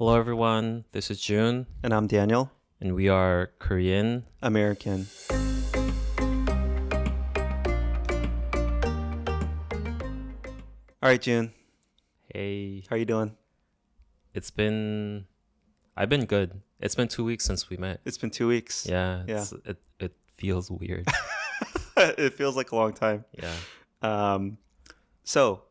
Hello, everyone. This is Jun, And I'm Daniel, and we are Korean. American. All right, June, Hey, how are you doing? it's been. I've been good. It's been 2 weeks since we met. It's been 2 weeks. Yeah, Yeah. it feels weird. It feels like a long time. Yeah. Um, so,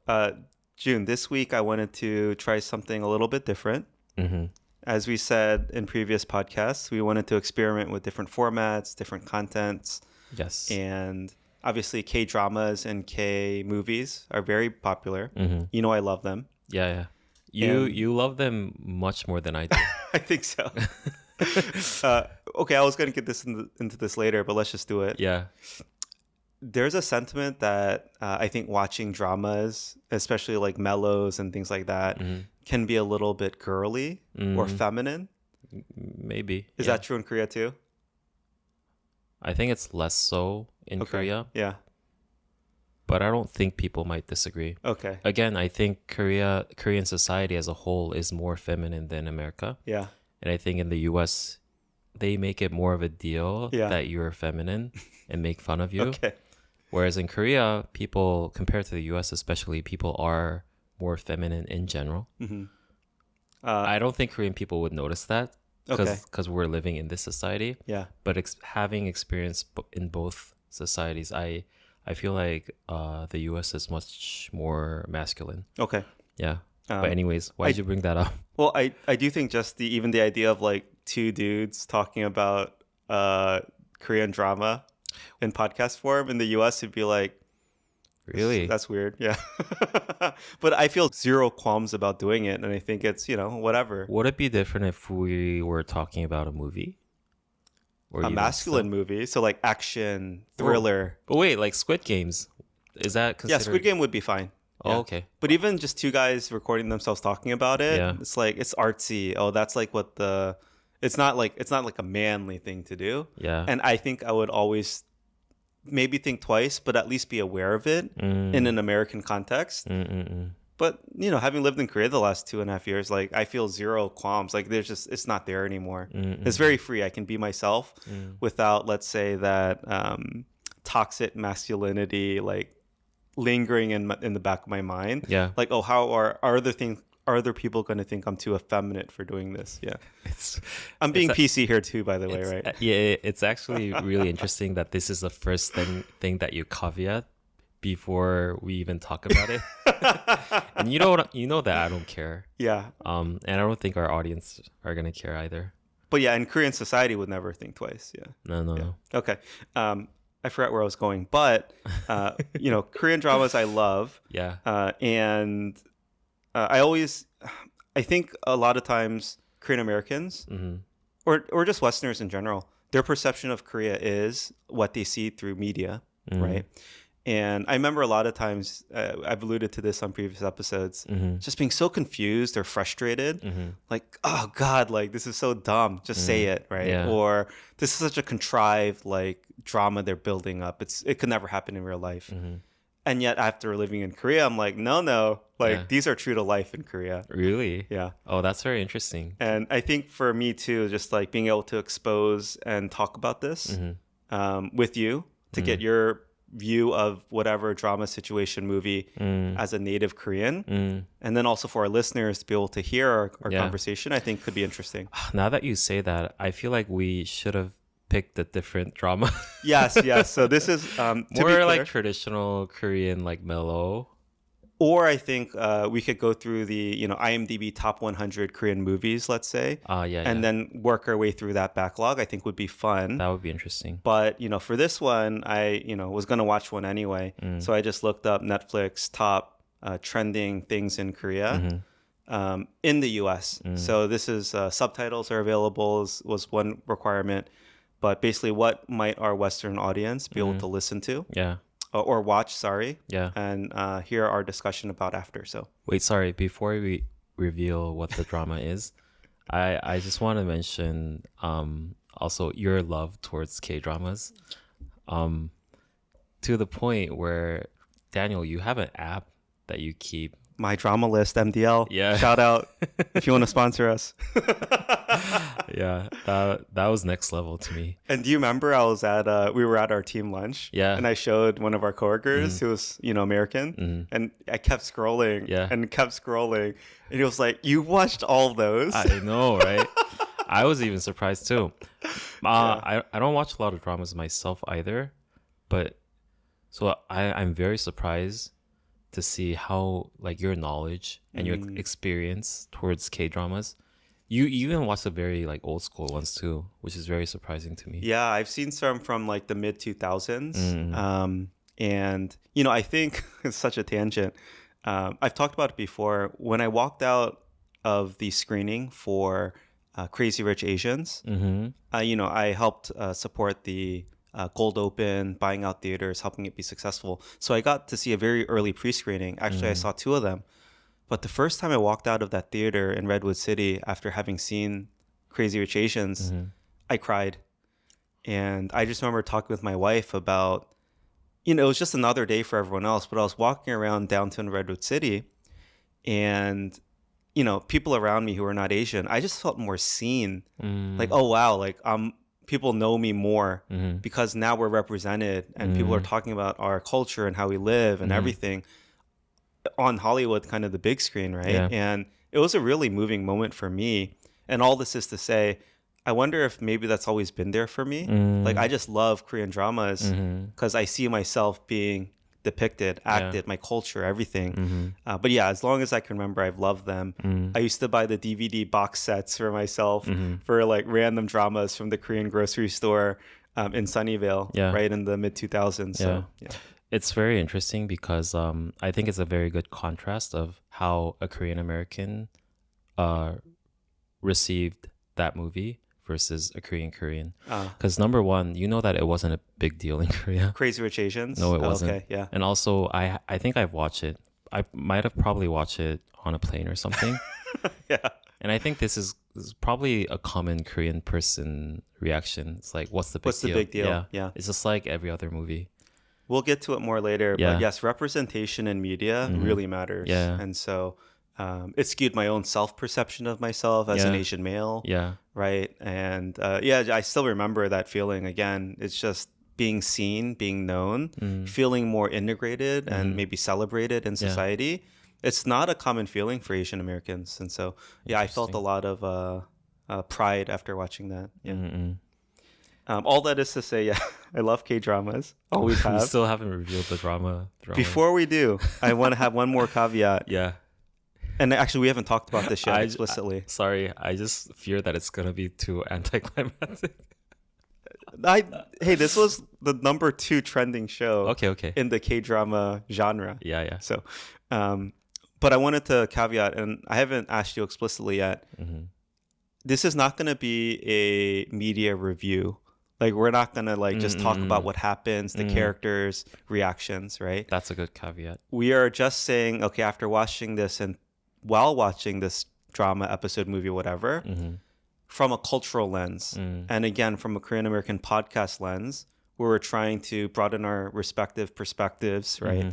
June, this week I wanted to try something a little bit different. Mm-hmm. As we said in previous podcasts, we wanted to experiment with different formats, different contents, Yes. and obviously K-dramas and K-movies are very popular. Mm-hmm. You know I love them. Yeah. And- You love them much more than I do. I think so. Okay, I was going to get this into this later, but let's just do it. Yeah. There's a sentiment that I think watching dramas, especially like mellows and things like that, Mm-hmm. can be a little bit girly or feminine. Maybe. Is Yeah. that true in Korea too? I think it's less so in Korea, Yeah. but I don't think people might disagree. Okay. Again, I think Korean society as a whole is more feminine than America. Yeah. And I think in the US, they make it more of a deal Yeah. that you're feminine and make fun of you. Okay. Whereas in Korea, people, compared to the US especially, people are more feminine in general. Mm-hmm. I don't think Korean people would notice that Okay. because we're living in this society. Yeah. But having experience in both societies, I feel like the US is much more masculine. Okay. Yeah. But anyways, why did you bring that up? Well, I do think just even the idea of like two dudes talking about Korean drama in podcast form in the US would be like, Really? that's weird. Yeah. But I feel zero qualms about doing it. And I think it's, whatever. Would it be different if we were talking about a movie? Or A even masculine still- movie. So like action, thriller. But wait, like Squid Games, is that Yeah, considered? Squid Game would be fine. Oh, Yeah. okay. But even just two guys recording themselves talking about it, Yeah. it's like it's artsy. Oh, that's like what it's not like a manly thing to do. Yeah. And I think I would always maybe think twice, but at least be aware of it in an American context. But having lived in Korea the last 2.5 years, like I feel zero qualms. Like it's not there anymore. It's very free. I can be myself without, let's say, that toxic masculinity like lingering in the back of my mind. Yeah. Like, oh, how are other people going to think I'm too effeminate for doing this? Yeah. I'm being PC here too, by the way, right? Yeah, it's actually really interesting that this is the first thing that you caveat before we even talk about it. And you know that I don't care. Yeah. And I don't think our audience are gonna care either. But yeah, in Korean society would never think twice. Yeah. No. Okay. I forgot where I was going, but Korean dramas I love. Yeah. And I think a lot of times Korean Americans or just Westerners in general, their perception of Korea is what they see through media, right? And I remember a lot of times, I've alluded to this on previous episodes, just being so confused or frustrated, like, oh God, like this is so dumb, just say it, right? Yeah. Or this is such a contrived like drama they're building up. It could never happen in real life. And yet after living in Korea, I'm like, no, like Yeah. these are true to life in Korea. Really? Yeah. Oh, that's very interesting. And I think for me too, just like being able to expose and talk about this with you to get your view of whatever drama situation movie as a native Korean. And then also for our listeners to be able to hear our Yeah. conversation, I think could be interesting. Now that you say that, I feel like we should have picked a different drama. Yes. So this is to be More clear, like traditional Korean, like mellow. or I think we could go through the IMDb top 100 Korean movies, let's say, Yeah. and then work our way through that backlog. I think would be fun. That would be interesting. But for this one, I was gonna watch one anyway, so I just looked up Netflix top trending things in Korea in the U.S. So this is subtitles are available was one requirement, but basically, what might our Western audience be able to listen to Yeah. or watch? Sorry, Yeah. and hear our discussion about after. So Wait, sorry. Before we reveal what the drama is, I just want to mention also your love towards K-dramas, to the point where Daniel, you have an app that you keep My Drama List, MDL. Yeah. Shout out if you want to sponsor us. Yeah, that was next level to me. And do you remember we were at our team lunch? Yeah. And I showed one of our coworkers who was, American. And I kept scrolling and kept scrolling. And he was like, you watched all those? I know, right? I was even surprised too. I don't watch a lot of dramas myself either, but so I'm very surprised to see how like your knowledge and your experience towards K-dramas. You even watch the very like old school ones too, which is very surprising to me. Yeah, I've seen some from like the mid 2000s. And, I think it's such a tangent. I've talked about it before. When I walked out of the screening for Crazy Rich Asians, I helped support the Gold Open, buying out theaters, helping it be successful. So I got to see a very early pre-screening. Actually, I saw 2 of them. But the first time I walked out of that theater in Redwood City after having seen Crazy Rich Asians, I cried. And I just remember talking with my wife about, it was just another day for everyone else, but I was walking around downtown Redwood City and, people around me who are not Asian, I just felt more seen. Like, oh, wow, like people know me more because now we're represented and people are talking about our culture and how we live and everything on Hollywood, kind of the big screen, right? Yeah. And it was a really moving moment for me. And all this is to say, I wonder if maybe that's always been there for me. Like, I just love Korean dramas because I see myself being depicted, acted, my culture, everything. But yeah, as long as I can remember, I've loved them. I used to buy the DVD box sets for myself for like random dramas from the Korean grocery store in Sunnyvale, right in the mid 2000s. So yeah. It's very interesting because I think it's a very good contrast of how a Korean American received that movie versus a Korean. Because number one, you know that it wasn't a big deal in Korea. Crazy Rich Asians? No, it wasn't. Okay, yeah. And also, I think I've watched it. I might have probably watched it on a plane or something. Yeah. And I think this is probably a common Korean person reaction. It's like, what's the big deal? Yeah. It's just like every other movie. We'll get to it more later. Yeah. But yes, representation in media really matters. Yeah. And so it skewed my own self-perception of myself as an Asian male. Yeah. Right. And I still remember that feeling. Again, it's just being seen, being known, feeling more integrated and maybe celebrated in society. It's not a common feeling for Asian Americans. And so, I felt a lot of pride after watching that. Yeah. All that is to say, I love K-dramas. Always have. We still haven't revealed the drama. Before we do, I want to have one more caveat. Yeah. And actually, we haven't talked about this yet explicitly. Sorry, I just fear that it's going to be too anticlimactic. Hey, this was the number 2 trending show Okay. in the K-drama genre. Yeah. So, but I wanted to caveat, and I haven't asked you explicitly yet. This is not going to be a media review. Like, we're not going to just talk about what happens, the characters, reactions, right? That's a good caveat. We are just saying, okay, after watching this and while watching this drama, episode, movie, whatever, from a cultural lens, and again, from a Korean American podcast lens, where we're trying to broaden our respective perspectives, right?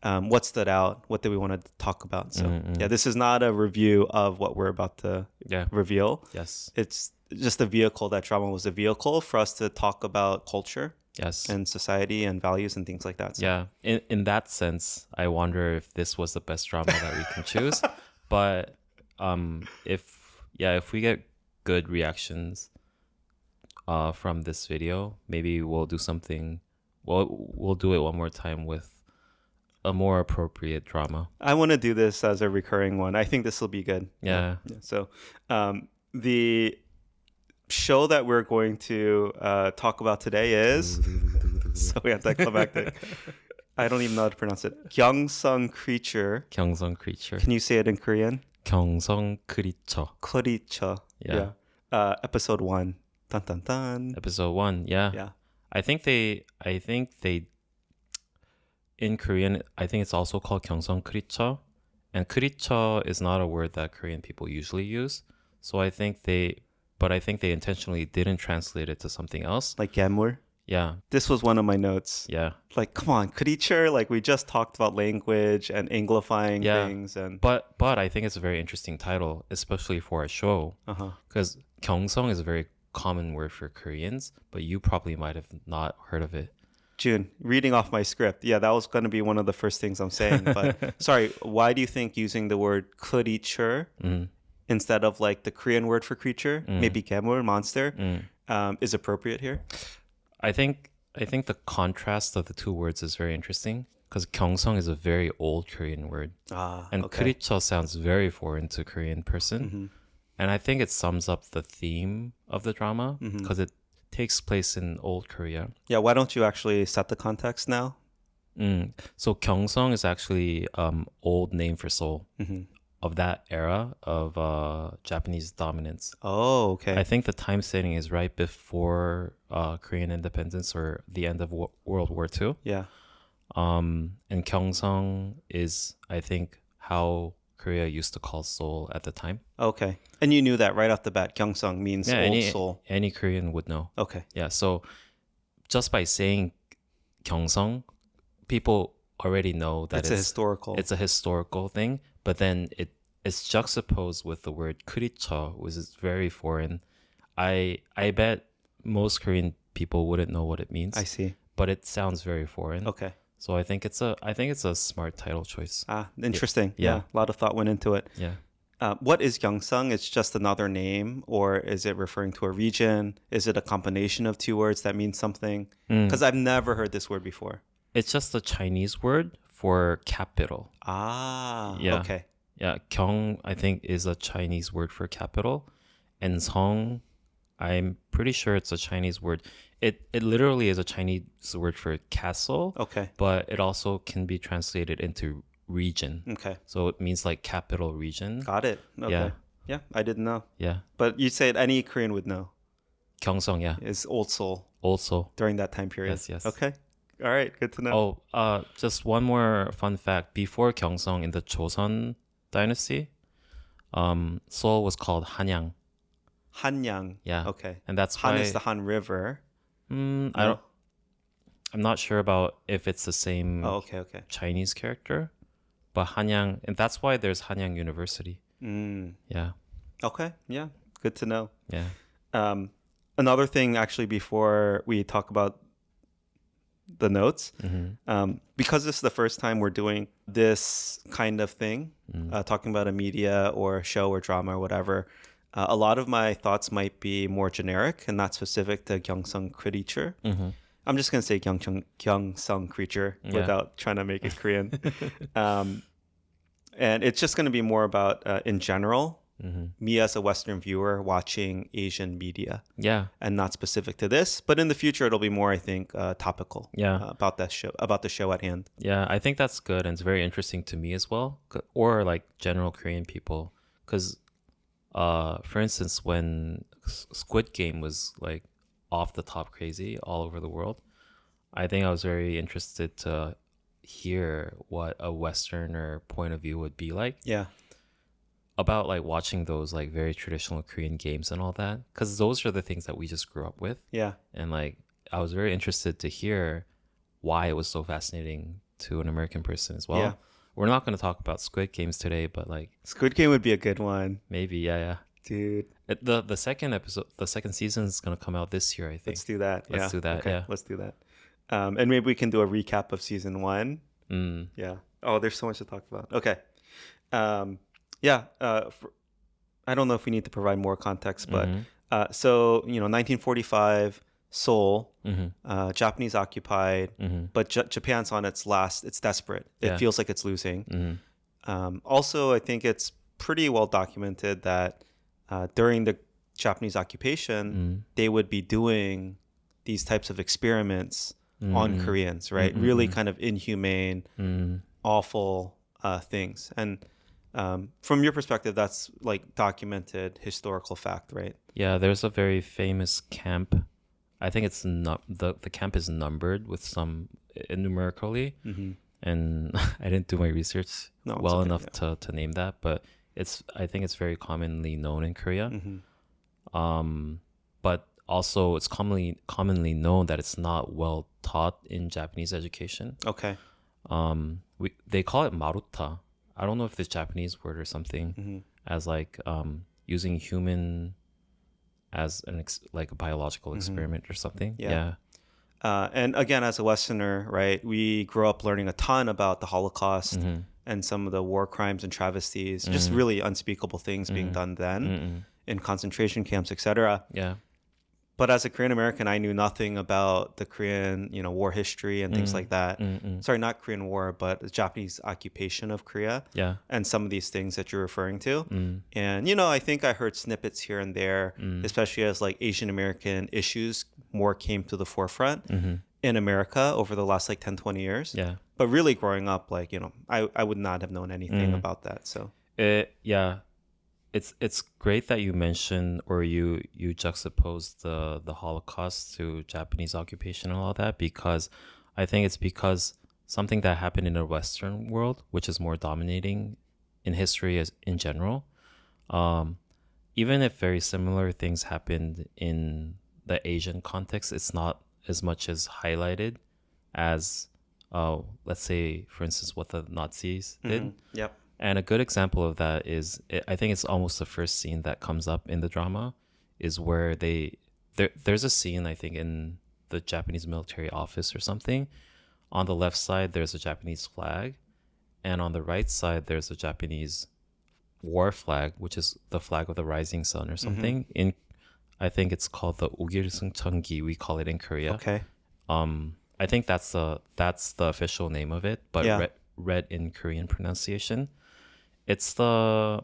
What stood out? What do we want to talk about? So, this is not a review of what we're about to reveal. Yes. It's just a vehicle. That drama was a vehicle for us to talk about culture, yes, and society and values and things like that. So. Yeah. In that sense, I wonder if this was the best drama that we can choose. But if we get good reactions from this video, maybe we'll do something. We'll do it one more time with a more appropriate drama. I want to do this as a recurring one. I think this will be good. Yeah. So the show that we're going to talk about today is so anticlimactic. I don't even know how to pronounce it. Gyeongseong Creature. Gyeongseong Creature. Can you say it in Korean? Gyeongseong Creature. Creature. Yeah. Episode 1. Dun dun dun. Episode 1. Yeah. Yeah. I think they in Korean, I think it's also called Gyeongseong Creature, and creature is not a word that Korean people usually use. So I think they intentionally didn't translate it to something else. Like Gamur? Yeah. This was one of my notes. Yeah. Like, come on, creature. Like, we just talked about language and anglifying Yeah. things, and But I think it's a very interesting title, especially for a show, because Gyeongseong is a very common word for Koreans, but you probably might have not heard of it. June, reading off my script. Yeah, that was going to be one of the first things I'm saying. But sorry, why do you think using the word creature instead of like the Korean word for creature, maybe 괴물, monster, is appropriate here? I think the contrast of the two words is very interesting because Gyeongseong is a very old Korean word, and Creature sounds very foreign to a Korean person. And I think it sums up the theme of the drama because it takes place in old Korea. Yeah, why don't you actually set the context now? So Gyeongseong is actually old name for Seoul of that era of Japanese dominance. Oh, okay. I think the time setting is right before Korean independence or the end of World War II. Yeah. And Gyeongseong is, I think, how Korea used to call Seoul at the time. Okay. And you knew that right off the bat. Gyeongseong means old Seoul. Any Korean would know. Okay. Yeah, so just by saying Gyeongseong, people already know that it's a historical thing, but then it's juxtaposed with the word kuricho, which is very foreign. I bet most Korean people wouldn't know what it means. I see. But it sounds very foreign. Okay. So I think it's a smart title choice. Interesting. Yeah. A lot of thought went into it. Yeah. What is Gyeongseong? It's just another name, or is it referring to a region? Is it a combination of two words that means something? Because I've never heard this word before. It's just a Chinese word for capital. Yeah. Okay. Yeah, Gyeong I think is a Chinese word for capital, and Song, I'm pretty sure it's a Chinese word. It literally is a Chinese word for castle. Okay. But it also can be translated into region. Okay. So it means like capital region. Got it. Okay. Yeah, I didn't know. Yeah. But you said any Korean would know. Gyeongseong, yeah. Is old Seoul. Old Seoul. During that time period. Yes. Okay. All right. Good to know. Just one more fun fact. Before Gyeongseong in the Joseon dynasty, Seoul was called Hanyang. Hanyang. Yeah. Okay. And that's Han why is the Han River. I'm not sure about if it's the same okay. Chinese character, but Hanyang, and that's why there's Hanyang University. Yeah. Okay. Yeah. Good to know. Yeah. Another thing, actually, before we talk about the notes, because this is the first time we're doing this kind of thing, talking about a media or a show or drama or whatever, a lot of my thoughts might be more generic and not specific to Gyeongseong Creature. I'm just going to say Gyeongseong Creature without trying to make it Korean. And it's just going to be more about, in general, me as a Western viewer watching Asian media. Yeah. And not specific to this. But in the future, it'll be more, I think, topical about the show at hand. Yeah, I think that's good. And it's very interesting to me as well. Or like general Korean people. Because, for instance, when Squid Game was like off the top crazy all over the world, I think I was very interested to hear what a Westerner point of view would be like. Yeah. About like watching those like very traditional Korean games and all that, because those are the things that we just grew up with. Yeah. And like I was very interested to hear why it was so fascinating to an American person as well. Yeah. We're not going to talk about Squid Games today, but like Squid Game would be a good one. Maybe, yeah. Dude. The second season is going to come out this year, I think. Let's do that. Let's do that. Okay, yeah. Let's do that. And maybe we can do a recap of season 1. Yeah. Oh, there's so much to talk about. Okay. Yeah. I don't know if we need to provide more context, but so 1945, Seoul, Japanese occupied, but Japan's on its last. It's desperate. It feels like it's losing. Also, I think it's pretty well documented that during the Japanese occupation, they would be doing these types of experiments on Koreans, right? Really kind of inhumane, awful things. And from your perspective, that's like documented historical fact, right? Yeah, there's a very famous camp. I think it's not the camp is numbered with some numerically, and I didn't do my research enough to name that, but I think it's very commonly known in Korea. But also it's commonly known that it's not well taught in Japanese education. Okay. They call it maruta. I don't know if it's a Japanese word or something, as like using human as like a biological experiment or something. Yeah. And again, as a Westerner, right, we grew up learning a ton about the Holocaust and some of the war crimes and travesties, just really unspeakable things being done then in concentration camps, etc. Yeah. But as a Korean American, I knew nothing about the Korean, war history and things like that. Sorry, not Korean War, but the Japanese occupation of Korea. Yeah. And some of these things that you're referring to. And, I think I heard snippets here and there, especially as like Asian American issues more came to the forefront in America over the last like 10, 20 years. Yeah. But really growing up, like, I would not have known anything about that. So, yeah. It's great that you mentioned or you juxtapose the Holocaust to Japanese occupation and all that, because I think it's because something that happened in the Western world, which is more dominating in history as in general, even if very similar things happened in the Asian context, it's not as much as highlighted as let's say, for instance, what the Nazis did. Yep. And a good example of that is, I think it's almost the first scene that comes up in the drama, is where there's a scene, I think, in the Japanese military office or something. On the left side, there's a Japanese flag. And on the right side, there's a Japanese war flag, which is the flag of the rising sun or something. I think it's called the Gyeongseong we call it in Korea. Okay. I think that's the official name of it, but Yeah. read in Korean pronunciation. It's a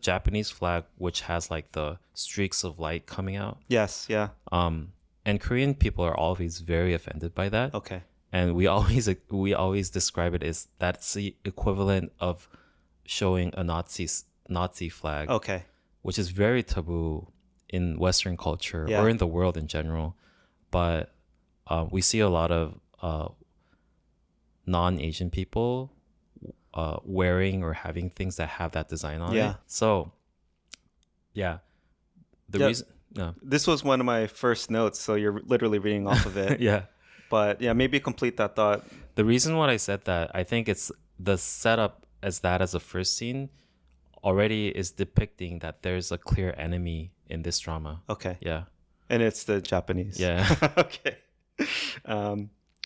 Japanese flag which has like the streaks of light coming out. Yes. Yeah. And Korean people are always very offended by that. Okay. And we always describe it as that's the equivalent of showing a Nazi flag, Okay. which is very taboo in Western culture Yeah. or in the world in general. But we see a lot of non-Asian people wearing or having things that have that design on Yeah. it. So, yeah, the Yeah. reason, no, This was one of my first notes, so you're literally reading off of it. yeah, But yeah, maybe complete that thought. the reason why I said that, I think it's the setup as a first scene already is depicting that there's a clear enemy in this drama. Okay. Yeah, And it's the Japanese. yeah, Okay.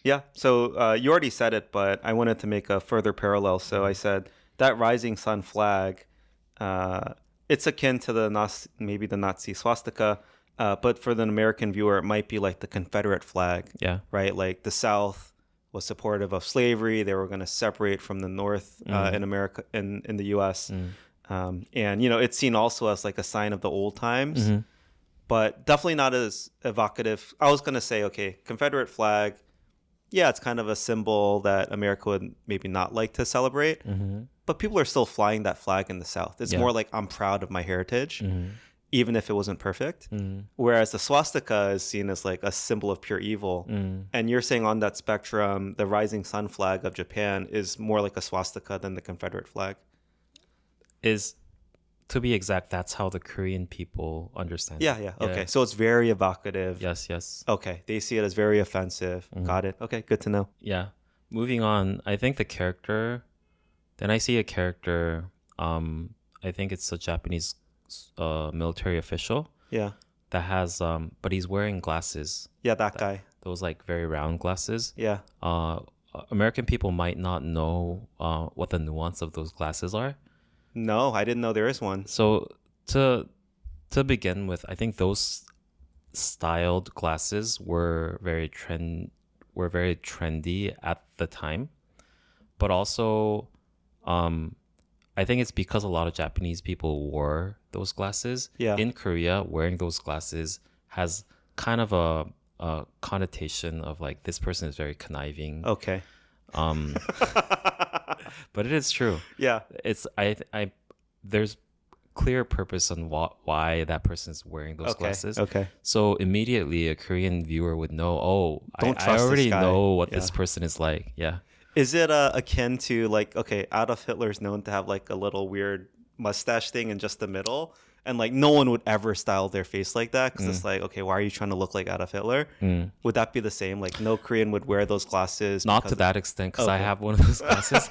Yeah. So you already said it, but I wanted to make a further parallel. So I said that rising sun flag, it's akin to maybe the Nazi swastika, but for the American viewer, it might be like the Confederate flag, yeah, right? Like the South was supportive of slavery. They were going to separate from the North in America, in the U.S. And, it's seen also as like a sign of the old times, but definitely not as evocative. I was going to say, okay, Confederate flag, yeah, it's kind of a symbol that America would maybe not like to celebrate, but people are still flying that flag in the South. It's more like, I'm proud of my heritage, even if it wasn't perfect. Whereas the swastika is seen as like a symbol of pure evil. And you're saying on that spectrum, the rising sun flag of Japan is more like a swastika than the Confederate flag. is, to be exact, that's how the Korean people understand Yeah, it. yeah. Okay. So it's very evocative. Yes. Okay. They see it as very offensive. Got it. Okay. Good to know. Yeah. Moving on, I think then I see a character, I think it's a Japanese military official Yeah. that has, but he's wearing glasses, Yeah, that guy. those like very round glasses. Yeah. American people might not know what the nuance of those glasses are. No, I didn't know there is one. So to begin with, I think those styled glasses were very trendy at the time, but also I think it's because a lot of Japanese people wore those glasses. Yeah. In Korea, wearing those glasses has kind of a connotation of like, this person is very conniving. Okay. But it is true. Yeah. It's there's clear purpose on why that person is wearing those glasses. Okay. So immediately a Korean viewer would know, Don't I trust already this guy. know what Yeah. this person is like. Yeah. Is it akin to like, okay, Adolf Hitler's known to have like a little weird mustache thing in just the middle, and like no one would ever style their face like that because it's like, okay, why are you trying to look like Adolf Hitler? Would that be the same? Like no Korean would wear those glasses? Not to that extent, because I have one of those glasses.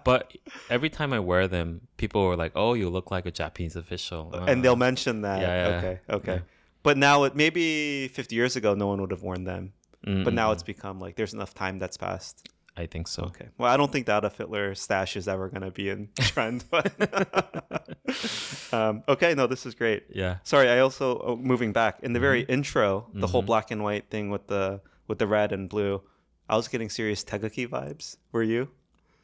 But every time I wear them, people were like, "Oh, you look like a Japanese official," and they'll mention that. Yeah. Okay. Yeah. But now, maybe 50 years ago, no one would have worn them. But now it's become like there's enough time that's passed. I think so. Okay. Well, I don't think that Adolf Hitler stash is ever going to be in trend. But okay, no, this is great. Yeah. Sorry, I also moving back in the very intro, the whole black and white thing with the red and blue. I was getting serious Tegaki vibes. Were you?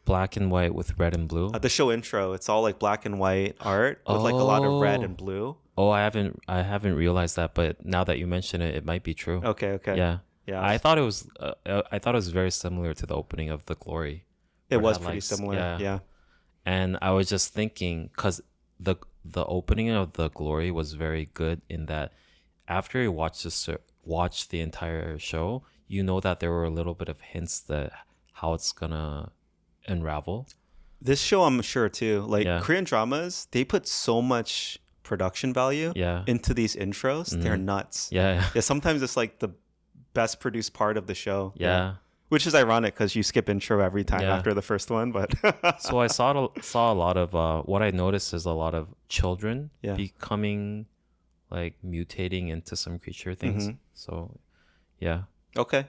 Black and white with red and blue. The show intro, it's all like black and white art with like a lot of red and blue. Oh, I haven't realized that, but now that you mention it, it might be true. Okay. Yeah. Yeah. I thought it was very similar to the opening of The Glory. It was had, pretty like, similar. Yeah. And I was just thinking, because the opening of The Glory was very good in that after you watch the entire show, you know that there were a little bit of hints that how it's gonna unravel. This show, I'm sure too. Like Korean dramas, they put so much production value into these intros. They're nuts. Yeah. Sometimes it's like the best produced part of the show. Yeah. Which is ironic because you skip intro every time after the first one. But so I saw a lot of what I noticed is a lot of children becoming like mutating into some creature things. So yeah. Okay.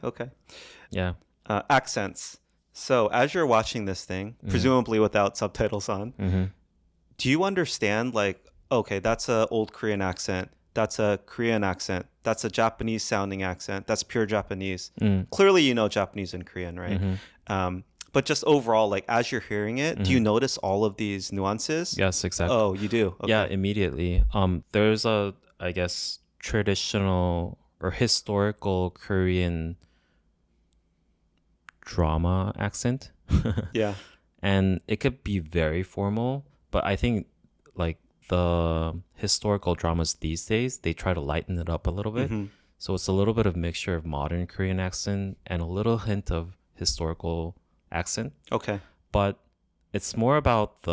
Yeah. Accents. So as you're watching this thing, presumably without subtitles on, do you understand like, okay, that's an old Korean accent. That's a Korean accent. That's a Japanese sounding accent. That's pure Japanese. Clearly, you know Japanese and Korean, right? But just overall, like as you're hearing it, do you notice all of these nuances? Yes, exactly. Oh, you do? Okay. Yeah, immediately. There's I guess, traditional or historical Korean drama accent. Yeah. And it could be very formal, but I think like the historical dramas these days, they try to lighten it up a little bit. So it's a little bit of mixture of modern Korean accent and a little hint of historical accent. Okay. But it's more about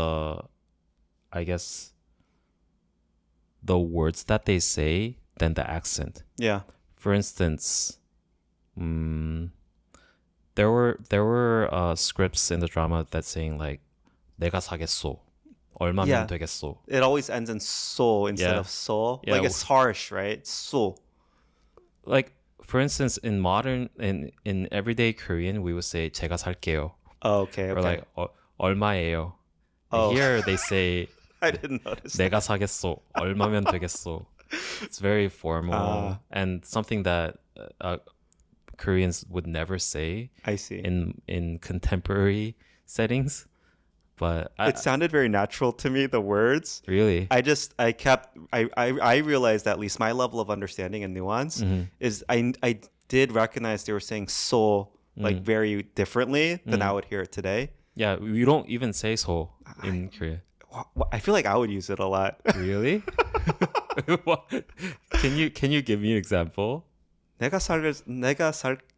I guess, the words that they say than the accent. Yeah. For instance, there were scripts in the drama that saying like 내가 사겠소. 얼마면 되겠소. It always ends in so instead of so. Yeah. Like it's harsh, right? So. Like for instance, in everyday Korean, we would say 제가 살게요. Oh, okay. Or like 얼마예요. Oh. Here they say I didn't notice. 내가 사겠소. 얼마면 되겠소. It's very formal and something that Koreans would never say. I see. In contemporary settings. But it sounded very natural to me, the words. Really? I realized at least my level of understanding and nuance is I did recognize they were saying so like very differently than I would hear it today. Yeah, we don't even say so in Korea. I feel like I would use it a lot. Really? Can you give me an example? 내가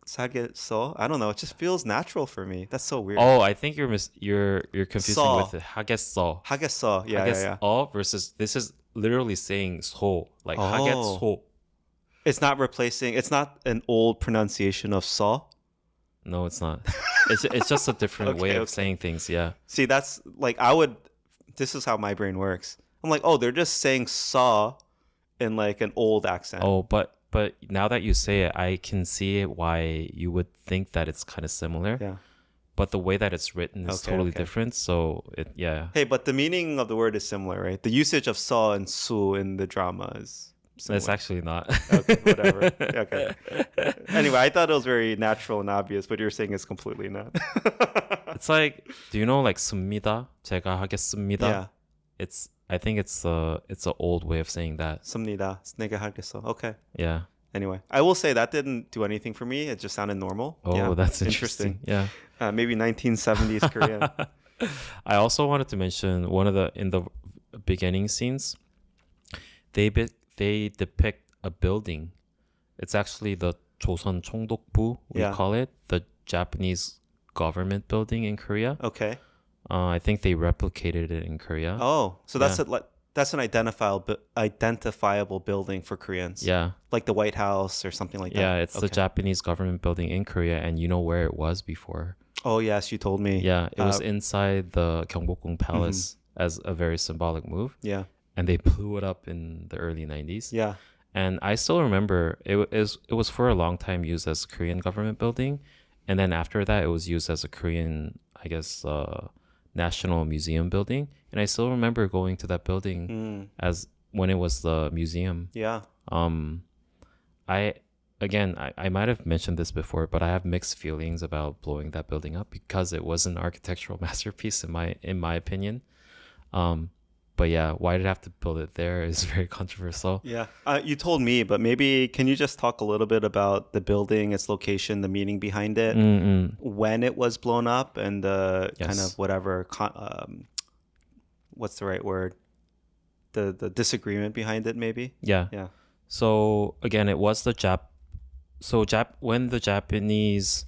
살겠어. I don't know. It just feels natural for me. That's so weird. Oh, I think you're confusing with it. 하겠어. 하겠어. Yeah. Versus this is literally saying so, like 하겠소. It's not replacing. It's not an old pronunciation of so. No, it's not. It's just a different way of saying things. Yeah. See, that's like this is how my brain works. I'm like, oh, they're just saying saw in like an old accent. Oh, but now that you say it, I can see why you would think that it's kind of similar. Yeah. But the way that it's written is totally different. So Hey, but the meaning of the word is similar, right? The usage of saw and su in the drama is similar. It's actually not. Okay, whatever. Okay. Anyway, I thought it was very natural and obvious, but you're saying it's completely not. It's like, do you know like 씁니다? 제가 하겠습니다. Yeah. I think it's an old way of saying that. 씁니다. 내가 하겠어. Okay. Yeah. Anyway, I will say that didn't do anything for me. It just sounded normal. Oh, yeah. That's interesting. Yeah. Maybe 1970s Korean. I also wanted to mention in the beginning scenes, they depict a building. It's actually the 조선 총독부, we call it, the Japanese government building in Korea. Okay. I think they replicated it in Korea. Oh, so that's That's an identifiable building for Koreans. Yeah. Like the White House or something like that. Yeah, it's the Japanese government building in Korea, and you know where it was before. Oh, yes, you told me. Yeah, it was inside the Gyeongbokgung Palace as a very symbolic move. Yeah. And they blew it up in the early 90s. Yeah. And I still remember it was for a long time used as a Korean government building. And then after that, it was used as a Korean, I guess, national museum building. And I still remember going to that building as when it was the museum. Yeah. I might have mentioned this before, but I have mixed feelings about blowing that building up because it was an architectural masterpiece in my opinion. But yeah, why did I have to build it there is very controversial. Yeah. You told me, but maybe can you just talk a little bit about the building, its location, the meaning behind it, when it was blown up, and the kind of whatever, what's the right word? The disagreement behind it, maybe? Yeah. Yeah. So again, it was when the Japanese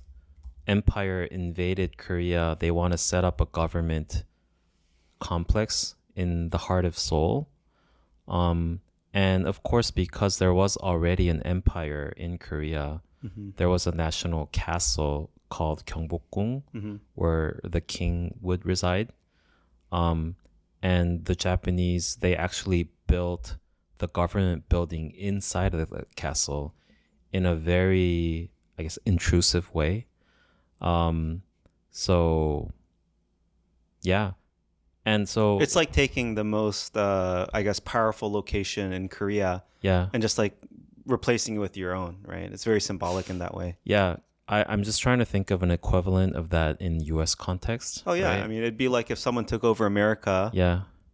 Empire invaded Korea, they want to set up a government complex in the heart of Seoul. And of course, because there was already an empire in Korea, there was a national castle called Gyeongbokgung, where the king would reside. And the Japanese, they actually built the government building inside of the castle in a very, I guess, intrusive way. So, yeah. And so it's like taking the most, I guess, powerful location in Korea, and just like replacing it with your own, right? It's very symbolic in that way. Yeah, I'm just trying to think of an equivalent of that in U.S. context. Oh yeah, right? I mean, it'd be like if someone took over America,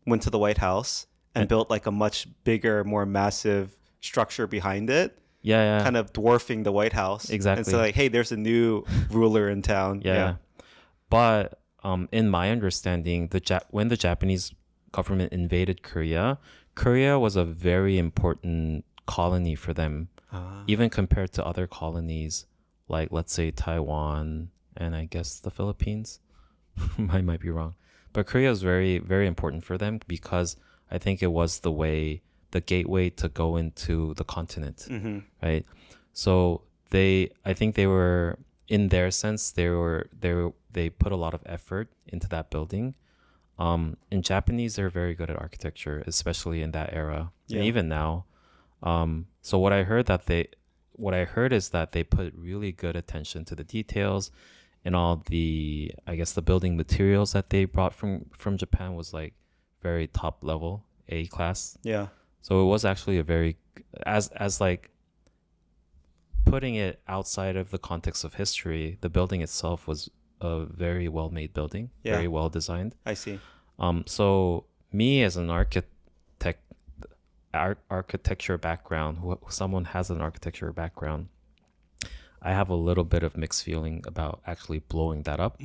went to the White House, and built like a much bigger, more massive structure behind it. Yeah. Kind of dwarfing the White House. Exactly. And so like, hey, there's a new ruler in town. Yeah. But in my understanding, when the Japanese government invaded Korea, Korea was a very important colony for them, even compared to other colonies, like let's say Taiwan and I guess the Philippines. I might be wrong, but Korea is very, very important for them because I think it was the gateway to go into the continent, right? So I think they were, in their sense, they put a lot of effort into that building. And Japanese are very good at architecture, especially in that era, and even now. So what I heard is that they put really good attention to the details, and all the, I guess, the building materials that they brought from Japan was like very top level, A class. Yeah. So it was actually a very, as like putting it outside of the context of history, the building itself was a very well made building, very well designed. I see. So me as an architecture background, someone has an architecture background, I have a little bit of mixed feeling about actually blowing that up.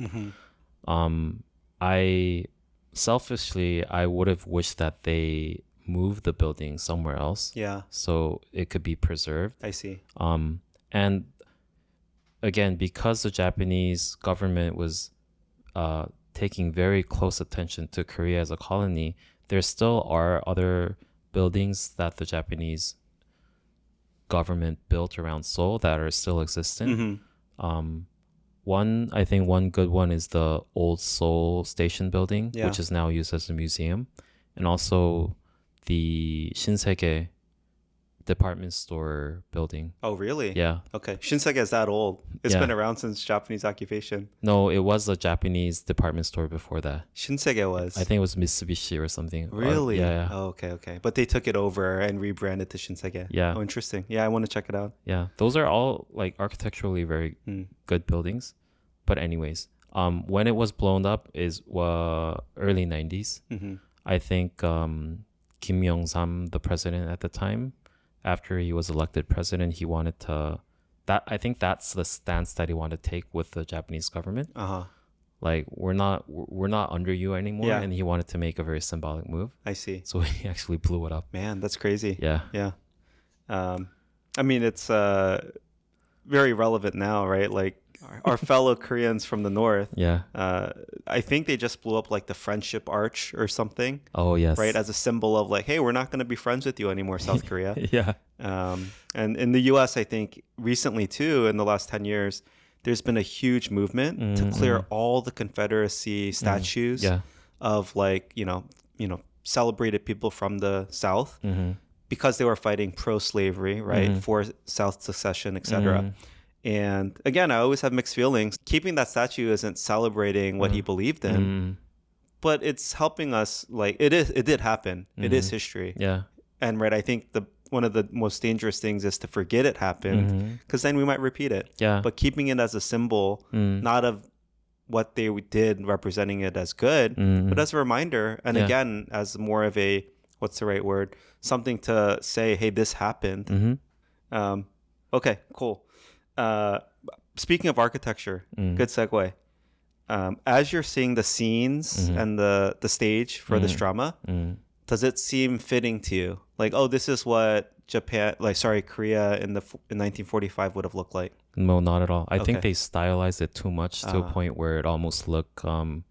I selfishly, I would have wished that they moved the building somewhere else. Yeah. So it could be preserved. I see. And again, because the Japanese government was taking very close attention to Korea as a colony, there still are other buildings that the Japanese government built around Seoul that are still existent. I think one good one is the old Seoul Station building, which is now used as a museum, and also the Shinsegae department store building. Oh, really? Yeah. Okay. Shinsegae is that old. It's been around since Japanese occupation. No, it was a Japanese department store before that. Shinsegae was? I think it was Mitsubishi or something. Really? Yeah. Oh, okay. But they took it over and rebranded to Shinsegae. Yeah. Oh, interesting. Yeah, I want to check it out. Yeah. Those are all like architecturally very good buildings. But anyways, when it was blown up is early 90s. I think Kim Yong-sam, the president at the time, after he was elected president, he wanted to, I think that's the stance that he wanted to take with the Japanese government. Like, we're not under you anymore. And he wanted to make a very symbolic move. I see. So he actually blew it up. Man, that's crazy. Yeah. I mean, it's very relevant now, right? Like, our fellow Koreans from the north. Yeah. I think they just blew up like the friendship arch or something, Oh yes. right? As a symbol of like, hey, we're not going to be friends with you anymore, South Korea. Yeah. And in the U.S., I think recently too, in the last 10 years, there's been a huge movement to clear all the Confederacy statues Yeah. of like, celebrated people from the South because they were fighting pro-slavery, right? For South secession, etc. And again, I always have mixed feelings. Keeping that statue isn't celebrating what he believed in, but it's helping us. Like it did happen. It is history. Yeah. And right, I think one of the most dangerous things is to forget it happened because then we might repeat it. Yeah. But keeping it as a symbol, not of what they did, representing it as good, but as a reminder. And again, as more of a, what's the right word? Something to say, hey, this happened. Okay, cool. Speaking of architecture, good segue. As you're seeing the scenes and the stage for this drama, does it seem fitting to you? Like, oh, this is what Korea in 1945 would have looked like. No, not at all. I think Okay. they stylized it too much to a point where it almost looked, you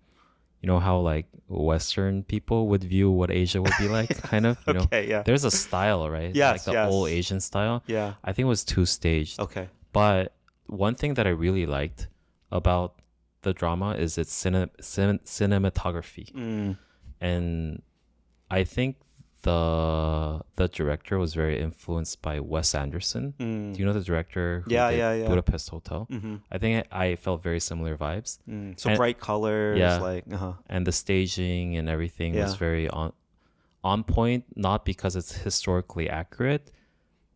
know how like Western people would view what Asia would be like, kind of. You know, Okay, yeah. there's a style, right? Yes, like the yes. old Asian style. Yeah. I think it was too staged. Okay. But one thing that I really liked about the drama is its cinematography, and I think the director was very influenced by Wes Anderson. Do you know the director who Yeah, did yeah. Budapest Hotel? I think I felt very similar vibes. So And- bright colors, yeah. like, And the staging and everything was Yeah. very on point, not because it's historically accurate,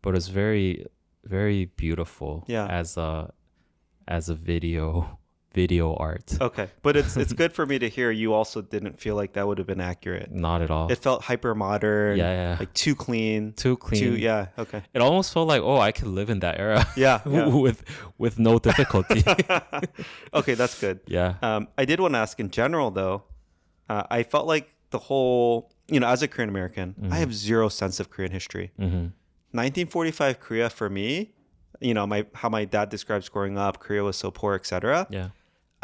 but it's very, very beautiful Yeah. as a video art. Okay. But it's good for me to hear you also didn't feel like that would have been accurate. Not at all. It felt hyper modern. Yeah. Like too clean. Too clean. Yeah. Okay. It almost felt like, oh, I could live in that era. Yeah. Yeah. with no difficulty. Okay, that's good. Yeah. I did want to ask in general, though. I felt like the whole, as a Korean American, I have zero sense of Korean history. 1945 Korea for me, how my dad describes growing up, Korea was so poor, etc. Yeah.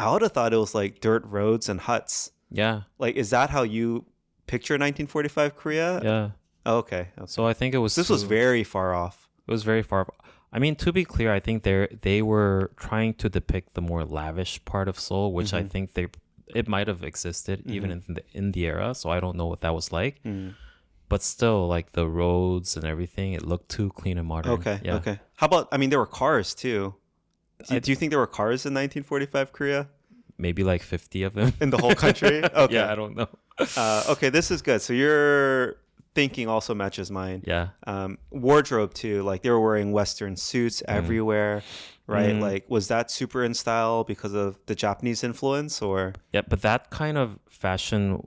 I would have thought it was like dirt roads and huts. Yeah. Like, is that how you picture 1945 Korea? Yeah. Oh, okay. So I think it was This was very far off. It was very far. I mean, to be clear, I think they were trying to depict the more lavish part of Seoul, which I think it might have existed even in the era. So I don't know what that was like. But still, like the roads and everything, it looked too clean and modern. Okay. Yeah. Okay. How about, there were cars too. Do you think there were cars in 1945 Korea? Maybe like 50 of them. In the whole country? Okay. Yeah, I don't know. Okay, this is good. So your thinking also matches mine. Yeah. Wardrobe too. Like they were wearing Western suits everywhere, right? Like was that super in style because of the Japanese influence or? Yeah, but that kind of fashion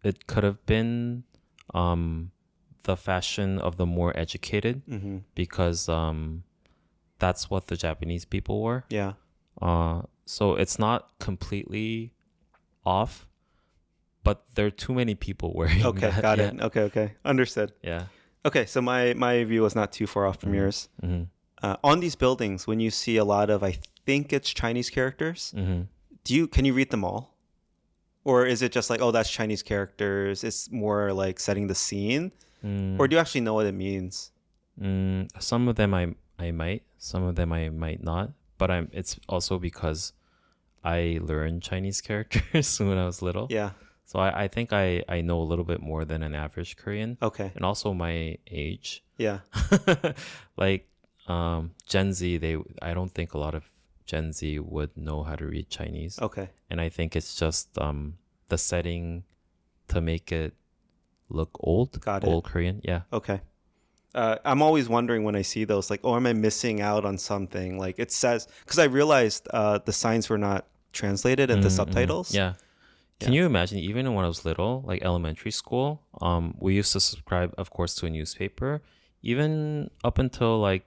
it could have been the fashion of the more educated because that's what the Japanese people wore. Yeah. So it's not completely off, but there are too many people wearing Okay, that. got Yeah. it. Okay. Understood. Yeah. Okay, so my view was not too far off from yours. On these buildings, when you see a lot of, I think it's Chinese characters, can you read them all? Or is it just like, oh, that's Chinese characters? It's more like setting the scene? Or do you actually know what it means? Some of them I might, some of them I might not. But it's also because I learned Chinese characters when I was little. Yeah. So I think I know a little bit more than an average Korean. Okay. And also my age. Yeah. Like Gen Z, I don't think a lot of Gen Z would know how to read Chinese. Okay. And I think it's just the setting to make it look old. Got it. Old Korean. Yeah. Okay. I'm always wondering when I see those, like, oh, am I missing out on something? Like it says, because I realized the signs were not translated into subtitles. Yeah. Can you imagine, even when I was little, like elementary school, we used to subscribe, of course, to a newspaper. Even up until like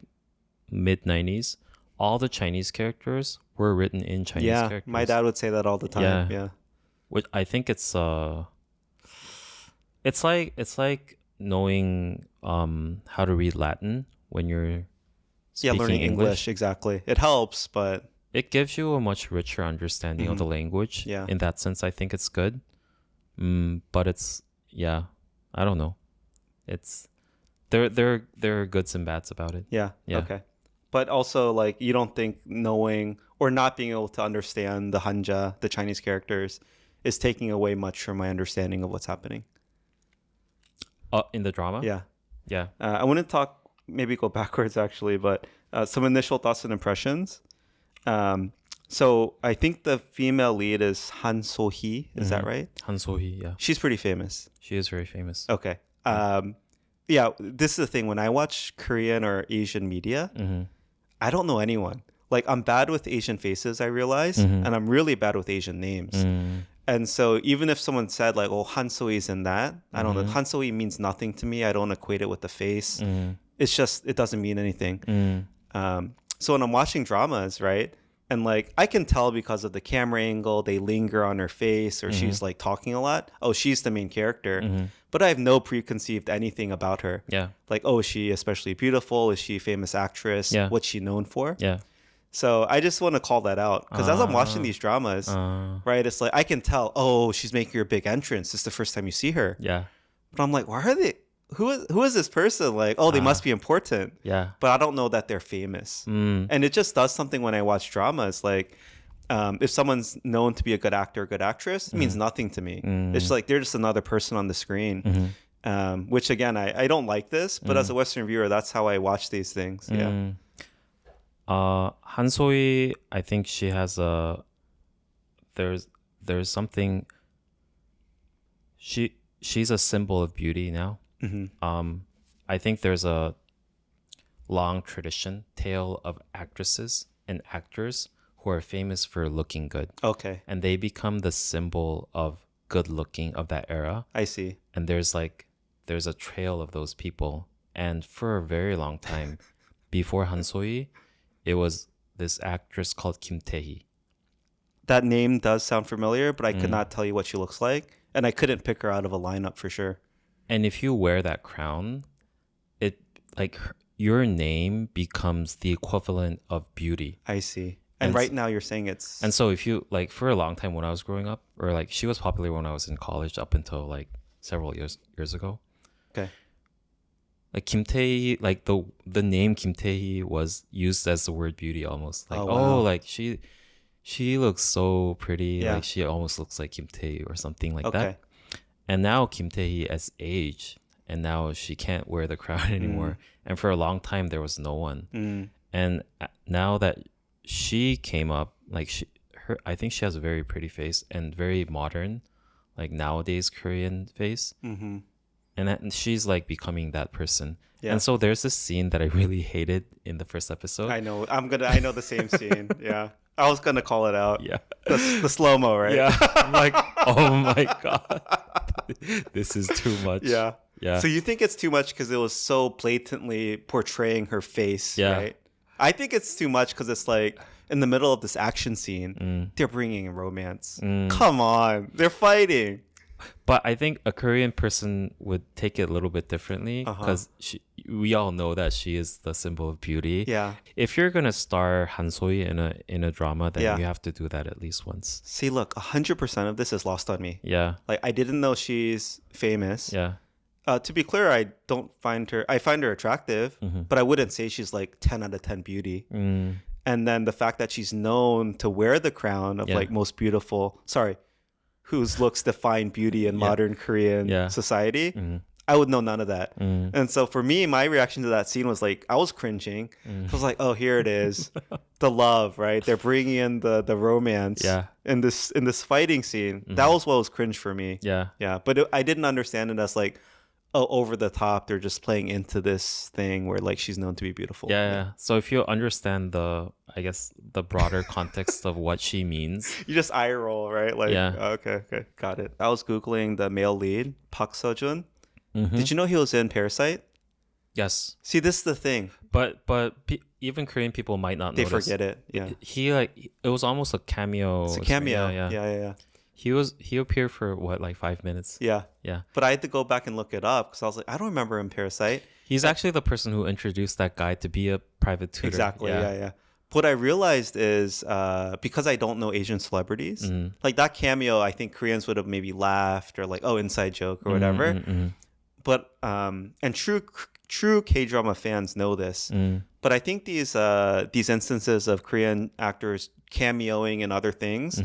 mid-90s, all the Chinese characters were written in Chinese characters. My dad would say that all the time. Yeah. Which I think it's like knowing how to read Latin when you're speaking learning English. Exactly. It helps, but it gives you a much richer understanding of the language. Yeah. In that sense, I think it's good. But it's I don't know. It's there are goods and bads about it. Yeah. Yeah. Okay. But also, like, you don't think knowing or not being able to understand the Hanja, the Chinese characters, is taking away much from my understanding of what's happening. In the drama? Yeah. Yeah. I want to maybe go backwards actually, but some initial thoughts and impressions. So I think the female lead is Han So-hee. Is that right? Han So-hee, yeah. She's pretty famous. She is very famous. Okay. Yeah, this is the thing. When I watch Korean or Asian media, I don't know anyone. Like, I'm bad with Asian faces, I realize, and I'm really bad with Asian names. And so even if someone said, like, oh, Han So-hee's in that, I don't know. Han So-hee means nothing to me. I don't equate it with the face. It's just, it doesn't mean anything. So when I'm watching dramas, right, and like I can tell because of the camera angle, they linger on her face, or she's like talking a lot. Oh, she's the main character. But I have no preconceived anything about her. Yeah. Like, oh, is she especially beautiful? Is she a famous actress? Yeah. What's she known for? Yeah. So I just want to call that out because as I'm watching these dramas, right, it's like I can tell, oh, she's making her big entrance. It's the first time you see her. Yeah. But I'm like, why are they? Who is this person? Like, oh, they must be important. Yeah. But I don't know that they're famous. And it just does something when I watch dramas. Like, if someone's known to be a good actor, good actress, it means nothing to me. It's like they're just another person on the screen. Which again, I don't like this, but as a Western viewer, that's how I watch these things. Yeah. Han So-hee, I think she has there's something. She's a symbol of beauty now. I think there's a long tradition, tale of actresses and actors who are famous for looking good. Okay. And they become the symbol of good looking of that era. I see. And there's a trail of those people. And for a very long time, before Han So-hee, it was this actress called Kim Tae-hee. That name does sound familiar, but I could not tell you what she looks like. And I couldn't pick her out of a lineup for sure. And if you wear that crown, it your name becomes the equivalent of beauty. I see. And right now you're saying it's... And so if you, like, for a long time when I was growing up, or like she was popular when I was in college up until like several years ago. Okay. Like Kim Tae-hee, like the name Kim Tae-hee was used as the word beauty almost. Like, wow. like she looks so pretty. Yeah. Like she almost looks like Kim Tae-hee or something like Okay. that. And now Kim Tae-hee has aged, and now she can't wear the crown anymore. And for a long time, there was no one. And now that she came up, like I think she has a very pretty face and very modern, like nowadays Korean face. And she's like becoming that person. Yeah. And so there's this scene that I really hated in the first episode. I know. I know the same scene. Yeah. I was gonna call it out. Yeah. The slow-mo, right? Yeah. I'm like, oh my God. This is too much. Yeah. Yeah. So you think it's too much because it was so blatantly portraying her face, right? I think it's too much because it's like in the middle of this action scene, they're bringing in romance. Come on. They're fighting. But I think a Korean person would take it a little bit differently because we all know that she is the symbol of beauty. Yeah. If you're gonna star Han So-hee in a drama, then Yeah. you have to do that at least once. See, look, 100% of this is lost on me. Yeah. Like, I didn't know she's famous. Yeah. To be clear, I find her attractive, but I wouldn't say she's like 10 out of 10 beauty. And then the fact that she's known to wear the crown of like most beautiful, whose looks define beauty in modern Korean society, I would know none of that. And so for me, my reaction to that scene was like, I was cringing. I was like, oh, here it is. The love, right? They're bringing in the romance in this fighting scene. That was what was cringe for me. Yeah. Yeah. But I didn't understand it as like, oh, over the top. They're just playing into this thing where like she's known to be beautiful. Yeah. So if you understand the broader context of what she means. You just eye roll, right? Like, okay, got it. I was Googling the male lead, Park Seo-joon. Did you know he was in Parasite? Yes. See, this is the thing. But even Korean people might not They notice. forget it. Yeah. It was almost a cameo. It's a cameo. Yeah. He appeared for what, like 5 minutes? Yeah. Yeah. But I had to go back and look it up because I was like, I don't remember him Parasite. He's actually the person who introduced that guy to be a private tutor. Exactly. Yeah. what I realized is because I don't know Asian celebrities, like that cameo, I think Koreans would have maybe laughed or like, oh, inside joke or whatever. But and true K-drama fans know this. But I think these instances of Korean actors cameoing in other things,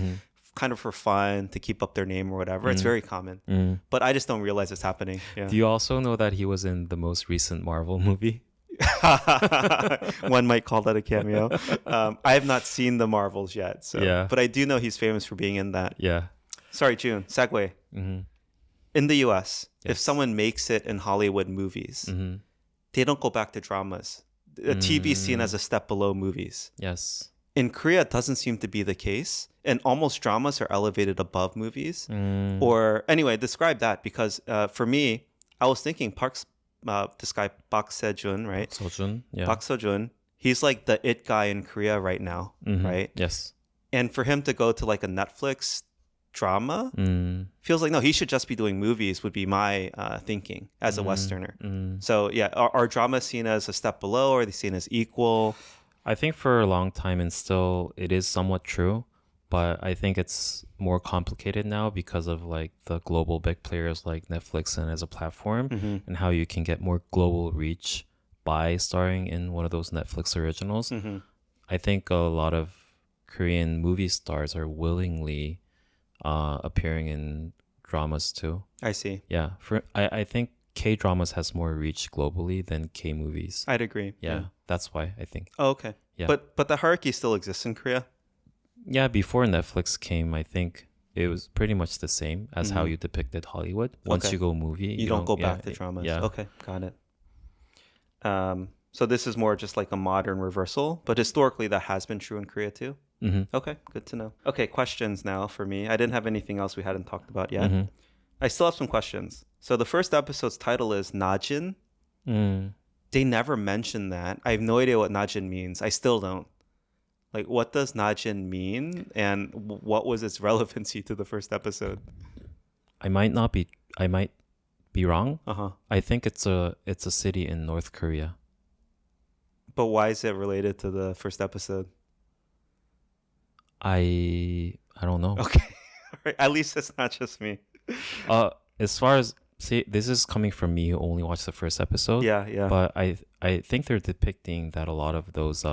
kind of for fun to keep up their name or whatever, it's very common. But I just don't realize it's happening. Yeah. Do you also know that he was in the most recent Marvel movie? One might call that a cameo. I have not seen the Marvels yet, so Yeah. but I do know he's famous for being in that. Yeah. Sorry, June. Segue. In the U.S., if someone makes it in Hollywood movies, they don't go back to dramas. A TV seen as a step below movies. Yes. In Korea, it doesn't seem to be the case, and almost dramas are elevated above movies. Or anyway, describe that because for me, I was thinking this guy Park Seo-joon, right? Seo-joon. Yeah. Park Seo-joon, he's like the it guy in Korea right now, right? Yes. And for him to go to like a Netflix drama feels like no, he should just be doing movies. Would be my thinking as a Westerner. So yeah, are dramas seen as a step below, or are they seen as equal? I think for a long time and still it is somewhat true, but I think it's more complicated now because of like the global big players like Netflix and as a platform and how you can get more global reach by starring in one of those Netflix originals. I think a lot of Korean movie stars are willingly appearing in dramas too. I see. Yeah, I think K dramas has more reach globally than K movies. I'd agree. Yeah, that's why I think. Oh, okay. Yeah. But the hierarchy still exists in Korea. Yeah, before Netflix came, I think it was pretty much the same as how you depicted Hollywood. Once Okay. you go movie, You don't go back to dramas. Yeah. Okay, got it. So this is more just like a modern reversal, but historically that has been true in Korea too. Okay, good to know. Okay, questions now for me. I didn't have anything else we hadn't talked about yet. I still have some questions. So the first episode's title is Najin. They never mention that. I have no idea what Najin means. I still don't. Like, what does Najin mean, and what was its relevancy to the first episode? I might be wrong. Uh-huh. I think it's a city in North Korea. But why is it related to the first episode? I don't know. Okay. All right. At least it's not just me. As far as see, this is coming from me who only watched the first episode. Yeah, yeah. But I think they're depicting that a lot of those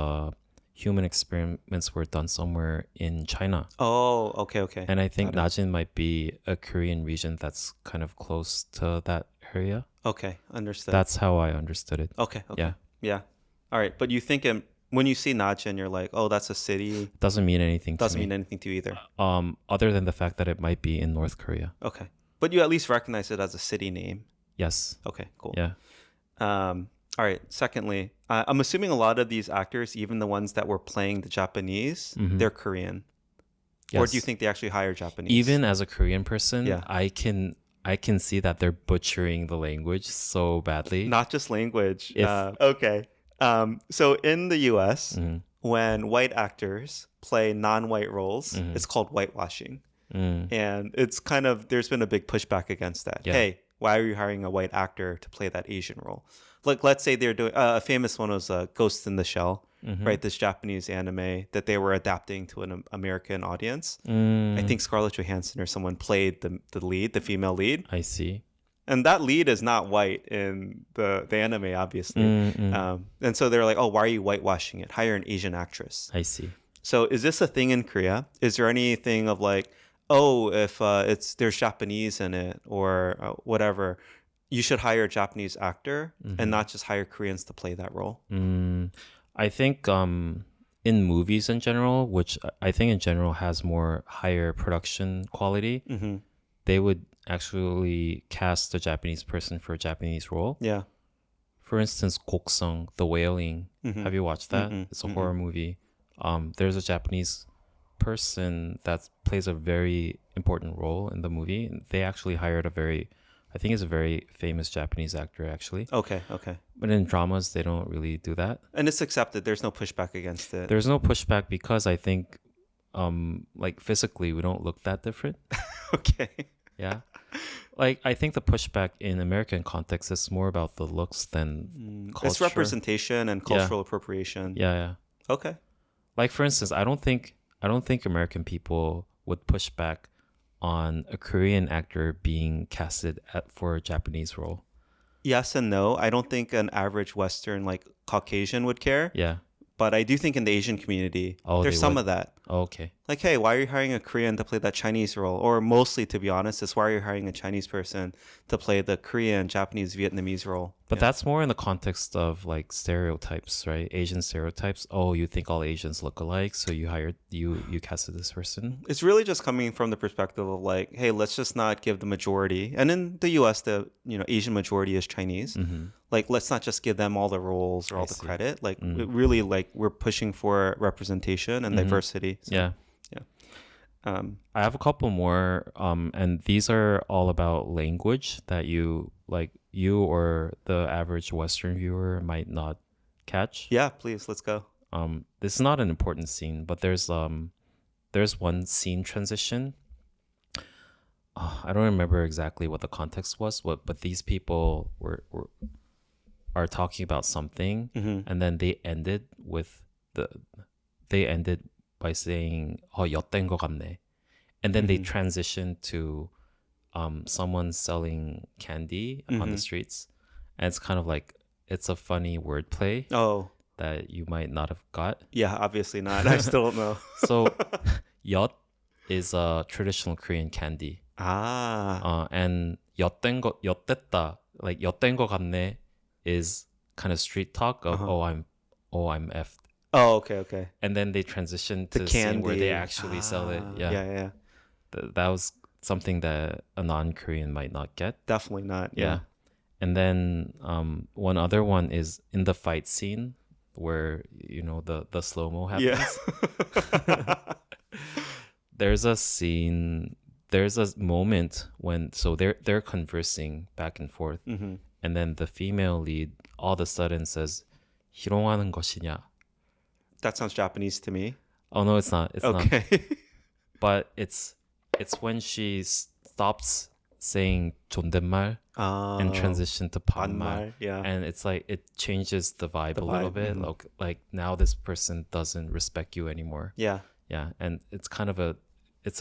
human experiments were done somewhere in China. Oh, okay, okay. And I think Najin might be a Korean region that's kind of close to that area. Okay, understood. That's how I understood it. Okay, okay. Yeah. Yeah. All right. But you think when you see Najin, you're like, oh, that's a city. Doesn't mean anything to Doesn't me. mean anything to you either. Other than the fact that it might be in North Korea. Okay. But you at least recognize it as a city name. Yes. Okay, cool. Yeah. All right. Secondly, I'm assuming a lot of these actors, even the ones that were playing the Japanese, they're Korean. Or Yes. do you think they actually hire Japanese? Even as a Korean person, Yeah. I can see that they're butchering the language so badly. Not just language. If- Okay. So in the U.S., when white actors play non-white roles, it's called whitewashing. And it's kind of, there's been a big pushback against that. Yeah. Hey, why are you hiring a white actor to play that Asian role? Like, let's say they're doing, a famous one was Ghost in the Shell, right? This Japanese anime that they were adapting to an American audience. I think Scarlett Johansson or someone played the lead, the female lead. I see. And that lead is not white in the anime, obviously. And so they're like, oh, why are you whitewashing it? Hire an Asian actress. I see. So is this a thing in Korea? Is there anything of like, oh, if there's Japanese in it or whatever, you should hire a Japanese actor and not just hire Koreans to play that role? I think in movies in general, which I think in general has more higher production quality, they would actually cast a Japanese person for a Japanese role. Yeah. For instance, Gyeongseong, The Wailing. Have you watched that? It's a horror movie. There's a Japanese person that plays a very important role in the movie. They actually hired I think it's a very famous Japanese actor actually. Okay, okay. But in dramas, they don't really do that. And it's accepted. There's no pushback against it. There's no pushback because I think, like physically, we don't look that different. Okay. Yeah. Like, I think the pushback in American context is more about the looks than culture. It's representation and cultural appropriation. Yeah, yeah. Okay. Like for instance, I don't think American people would push back on a Korean actor being casted for a Japanese role. Yes and no. I don't think an average Western, like Caucasian, would care. Yeah. But I do think in the Asian community, Oh, there's they some would. of that. Oh, okay. Like, hey, why are you hiring a Korean to play that Chinese role? Or mostly, to be honest, it's why are you hiring a Chinese person to play the Korean, Japanese, Vietnamese role? But Yeah. that's more in the context of like stereotypes, right? Asian stereotypes. Oh, you think all Asians look alike, so you casted this person. It's really just coming from the perspective of like, hey, let's just not give the majority. And in the U.S., the Asian majority is Chinese. Like, let's not just give them all the roles or all the see. credit. Like, it really, like we're pushing for representation and diversity. So, Yeah. yeah. I have a couple more, and these are all about language that you or the average Western viewer might not catch. Yeah, please, let's go. This is not an important scene, but there's one scene transition. I don't remember exactly what the context was, but these people are talking about something, and then they ended by saying 엿된 것 같네, and then they transitioned to someone selling candy on the streets, and it's kind of like it's a funny wordplay Oh, that you might not have got. yeah, obviously not. I still don't know. So 엿 is a traditional Korean candy. And 엿됐다, like 엿된 것 같네 is kind of street talk of I'm effed. Oh, okay. And then they transition The to the scene where they candy. actually sell it. Yeah. That was something that a non-Korean might not get. Definitely not. Yeah. Yeah. And then one other one is in the fight scene where the slow-mo happens. Yeah. There's a moment when they're conversing back and forth, and then the female lead all of a sudden says 희롱하는 것이냐. That sounds Japanese to me. Oh no, it's not. It's not. Okay. But it's when she stops saying 존댓말 and transition to 반말. 반말, yeah. And it's like it changes the vibe a little vibe, bit. Like now this person doesn't respect you anymore. Yeah. Yeah, and it's kind of a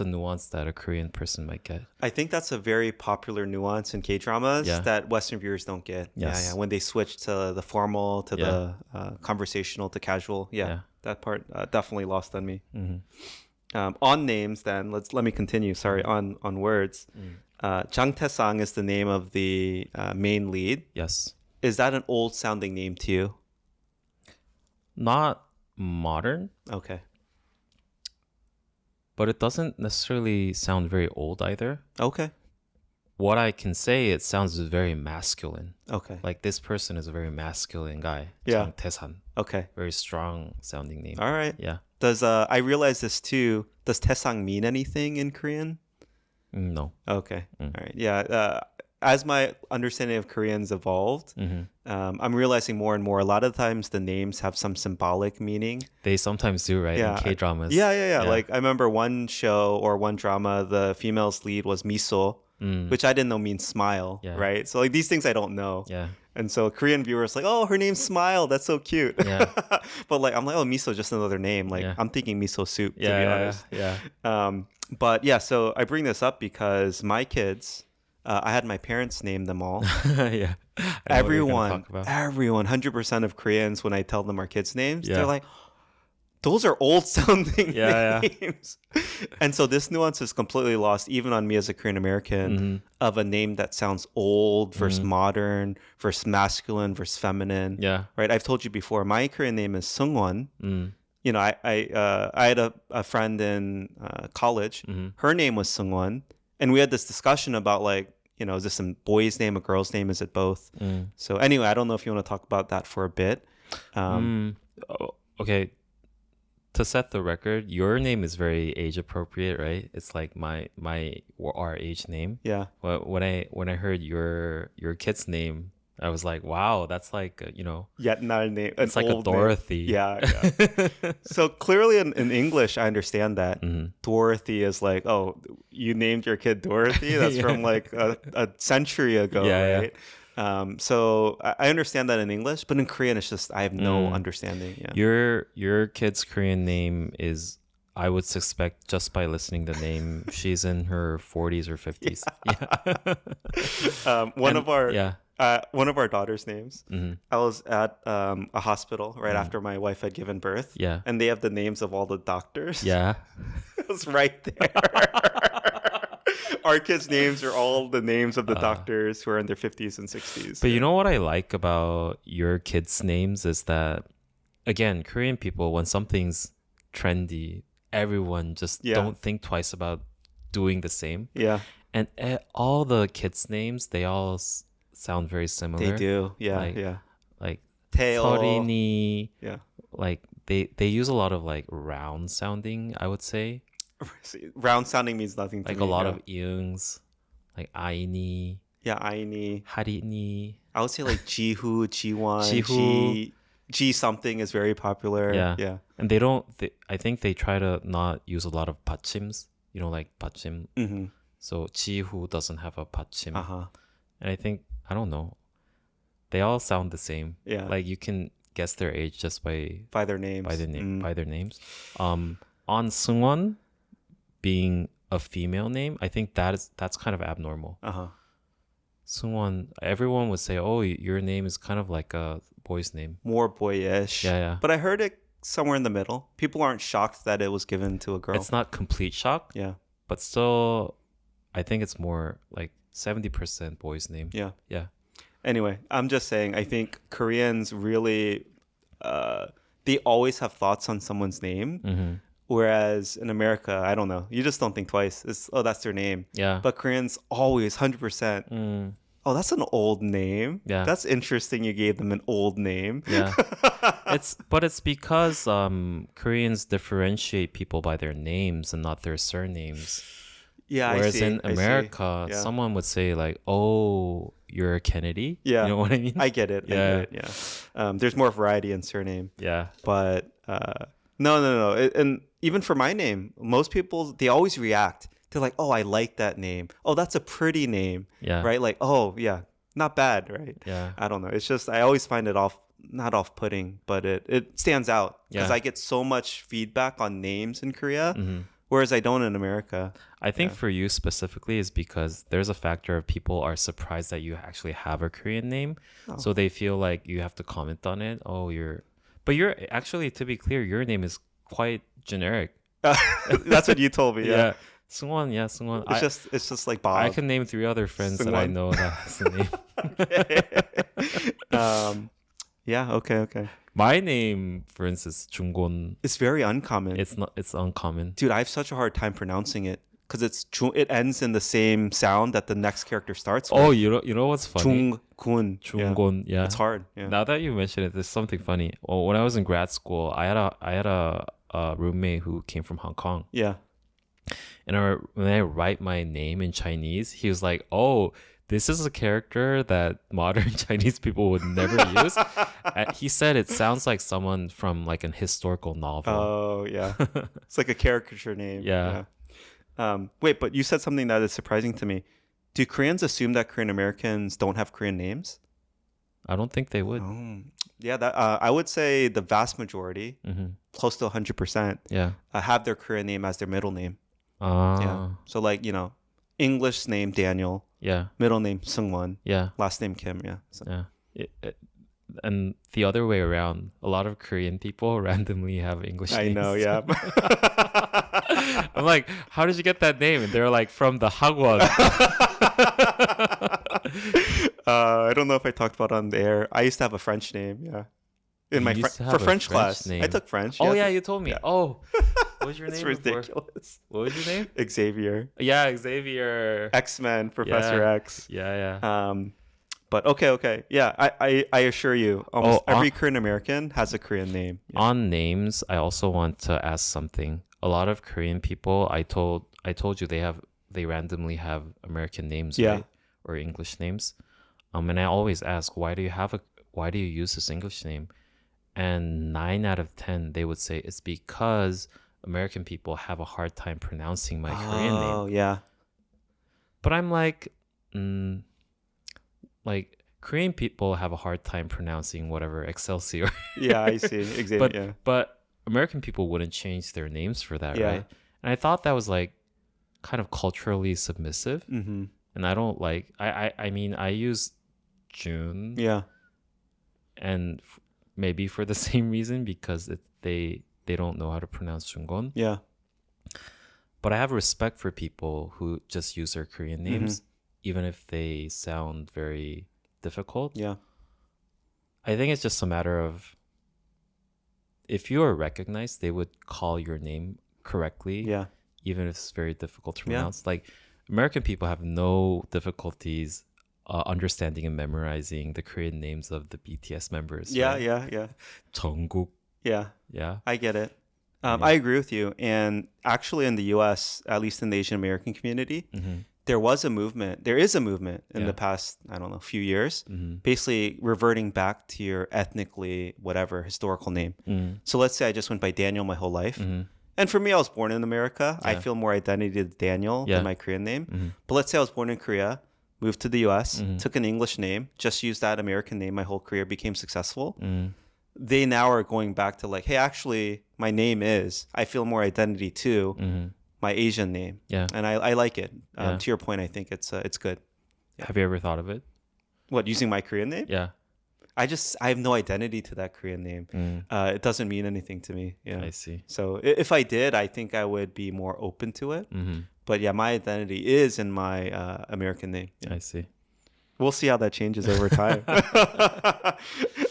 nuance that a Korean person might get. I think that's a very popular nuance in K-dramas Yeah. that Western viewers don't get. Yes. Yeah. When they switch to the formal, to the conversational, to casual. Yeah. Yeah. That part definitely lost on me. On names, then let me continue. Sorry, on words. Jang Tae-sang is the name of the main lead. Yes. Is that an old sounding name to you? Not modern, Okay. but it doesn't necessarily sound very old either. Okay. What I can say, it sounds very masculine. Okay. Like this person is a very masculine guy. Yeah. Jang Tae-san. Okay. Very strong sounding name. All right. Yeah. Does I realize this too? Does Taesang mean anything in Korean? No. Okay. All right. Yeah. As my understanding of Koreans evolved, I'm realizing more and more. A lot of times the names have some symbolic meaning. They sometimes do, right? Yeah. In K-dramas. Yeah. Like I remember one show or one drama, the female's lead was miso, which I didn't know means smile, Yeah. right? So like these things I don't know. Yeah. And so Korean viewers like, oh, her name's Smile. That's so cute. Yeah. But like I'm like, oh, miso just another name. Like Yeah. I'm thinking miso soup to be Yeah. honest. Yeah. But yeah, so I bring this up because my kids, I had my parents name them all. Yeah. I know what you're gonna talk about. Everyone, 100% of Koreans, when I tell them our kids' names, Yeah. they're like, those are old sounding Yeah. names. And so this nuance is completely lost, even on me as a Korean American, of a name that sounds old versus modern versus masculine versus feminine. Yeah. Right? I've told you before, my Korean name is Sungwon. You know, I had a friend in college. Her name was Sungwon. And we had this discussion about like, you know, is this a boy's name, a girl's name? Is it both? So anyway, I don't know if you want to talk about that for a bit. Okay. To set the record, your name is very age appropriate, right? It's like our age name. Yeah. But when I heard your kid's name, I was like, wow, that's like Yet not name. it's like a Dorothy. Yeah. So clearly in English, I understand that Dorothy is like, oh, you named your kid Dorothy. That's from like a century ago, Yeah, right? So I understand that in English, but in Korean, it's just I have no understanding. Yeah. Your kid's Korean name is, I would suspect just by listening the name, she's in her 40s or 50s. Yeah. One And- of our yeah. one of our daughter's names. hmm I was at a hospital right after my wife had given birth. Yeah. And they have the names of all the doctors. Yeah. It was right there. Our kids' names are all the names of the doctors who are in their 50s and 60s. But you know what I like about your kids' names is that, again, Korean people, when something's trendy, everyone just Yeah. don't think twice about doing the same. Yeah, And all the kids' names, they all sound very similar. they do. Yeah, Like- yeah. Like Tail. Sorini, Yeah. like they use a lot of like round sounding, I would say. See, round sounding means nothing to Like me. a lot yeah. of iungs, like aini, Yeah, Aini. harini. I would say like Jihu, Jiwan, Jihu. G something is very popular. Yeah. Yeah. And I think they try to not use a lot of pachims, like pachim. Mm-hmm. So jihu doesn't have a pachim. Uh-huh. And I think, I don't know, they all sound the same. Yeah. Like you can guess their age just by By their names. by their names. On Seungwon being a female name, I think that's kind of abnormal. Uh-huh. Seungwon, everyone would say, "Oh, your name is kind of like a boy's name." More boyish. Yeah, yeah. But I heard it somewhere in the middle. People aren't shocked that it was given to a girl. It's not complete shock, Yeah. but still, I think it's more like 70% boy's name. Yeah. Yeah. Anyway, I'm just saying, I think Koreans really, they always have thoughts on someone's name. Mm-hmm. Whereas in America, I don't know. You just don't think twice. Oh, that's their name. Yeah. But Koreans always 100%. Mm, Oh, that's an old name. Yeah. That's interesting. You gave them an old name. yeah. It's because Koreans differentiate people by their names and not their surnames. Yeah. Whereas I see. in I see. America, Yeah. someone would say like, "Oh, you're a Kennedy." Yeah. You know what I mean? I get it. I Yeah. get it. Yeah. There's more variety in surname. Yeah. But no. And even for my name, most people, they always react. They're like, oh, I like that name. Oh, that's a pretty name. Yeah. Right? Like, oh, yeah, not bad, right? Yeah. I don't know. It's just, I always find it not off-putting, but it stands out. Because Yeah. I get so much feedback on names in Korea, Mhm. whereas I don't in America. I think for you specifically is because there's a factor of people are surprised that you actually have a Korean name. Oh. So they feel like you have to comment on it. Oh, but you're actually, to be clear, your name is quite generic. That's what you told me. Yeah. Seungwon, yeah, Seungwon. It's just like Bob. I can name 3 other friends that I Seungwon. know that has the name. Yeah. Okay. My name, for instance, Junggon, It's very uncommon. it's uncommon. Dude, I have such a hard time pronouncing it because it ends in the same sound that the next character starts with. Oh, you know what's funny? Junggun. Junggon, yeah. It's hard. Yeah. Now that you mention it, there's something funny. Well, when I was in grad school, I had a roommate who came from Hong Kong. Yeah. And when I write my name in Chinese, he was like, "Oh, this is a character that modern Chinese people would never use." He said it sounds like someone from like an historical novel. Oh, yeah. It's like a caricature name. Yeah. Wait, but you said something that is surprising to me. Do Koreans assume that Korean Americans don't have Korean names? I don't think they would. Oh. Yeah, that I would say the vast majority, Mm-hmm. close to 100%, Yeah. have their Korean name as their middle name. Ah. Yeah. So like, English name Daniel, Yeah. middle name Seungwon, Yeah. last name Kim. Yeah. So. Yeah. And the other way around, a lot of Korean people randomly have English I names. know. Yeah. I'm like, how did you get that name? And they're like, from the Hagwon. I don't know if I talked about it on the air. I used to have a French name. Yeah. In You my used to for have a French French class, I name. took French. Oh yeah, you told me. Yeah. Oh, what was your It's name before? ridiculous. What was your name? Xavier, Yeah, Xavier. X-Men, Professor Yeah. X. Yeah. But okay. Yeah, I assure you, almost every Korean American has a Korean name. Yeah. On names, I also want to ask something. A lot of Korean people, I told you they randomly have American names, Yeah. right? Or English names. And I always ask, why do you use this English name? And 9 out of 10, they would say it's because American people have a hard time pronouncing my Korean name. Oh yeah. But I'm like Korean people have a hard time pronouncing whatever Excelsior. Yeah, I see. Exactly. but Yeah. but American people wouldn't change their names for that, Yeah. right? And I thought that was like kind of culturally submissive. Mm-hmm. And I don't like I mean I use June Yeah. and maybe for the same reason because they don't know how to pronounce Jungon. Yeah. But I have respect for people who just use their Korean Mm-hmm. names even if they sound very difficult. Yeah. I think it's just a matter of if you are recognized, they would call your name correctly, Yeah. even if it's very difficult to Yeah. pronounce. Like American people have no difficulties understanding and memorizing the Korean names of the BTS members. Yeah. right? Yeah. Yeah. Jungkook. Yeah. Yeah. I get it. Yeah. I agree with you. And actually, in the U.S., at least in the Asian American community, Mm-hmm. there was a movement. There is a movement in Yeah. the past, I don't know, few years, Mm-hmm. basically reverting back to your ethnically, whatever, historical name. Mm-hmm. So let's say I just went by Daniel my whole life. Mm-hmm. And for me, I was born in America. I Yeah. feel more identity to Daniel Yeah. than my Korean name. Mm-hmm. But let's say I was born in Korea, moved to the US, Mhm. took an English name, just used that American name my whole career, became successful. Mm-hmm. They now are going back to like, hey, actually, my name is, I feel more identity to Mm-hmm. my Asian name. Yeah. And I like it. Yeah. To your point, I think it's good. Have you ever thought of it? What, using my Korean name? Yeah. I have no identity to that Korean name. Mm. It doesn't mean anything to me. Yeah. I see. So if I did, I think I would be more open to it. Mm-hmm. But yeah, my identity is in my American name. Yeah. I see. We'll see how that changes over time.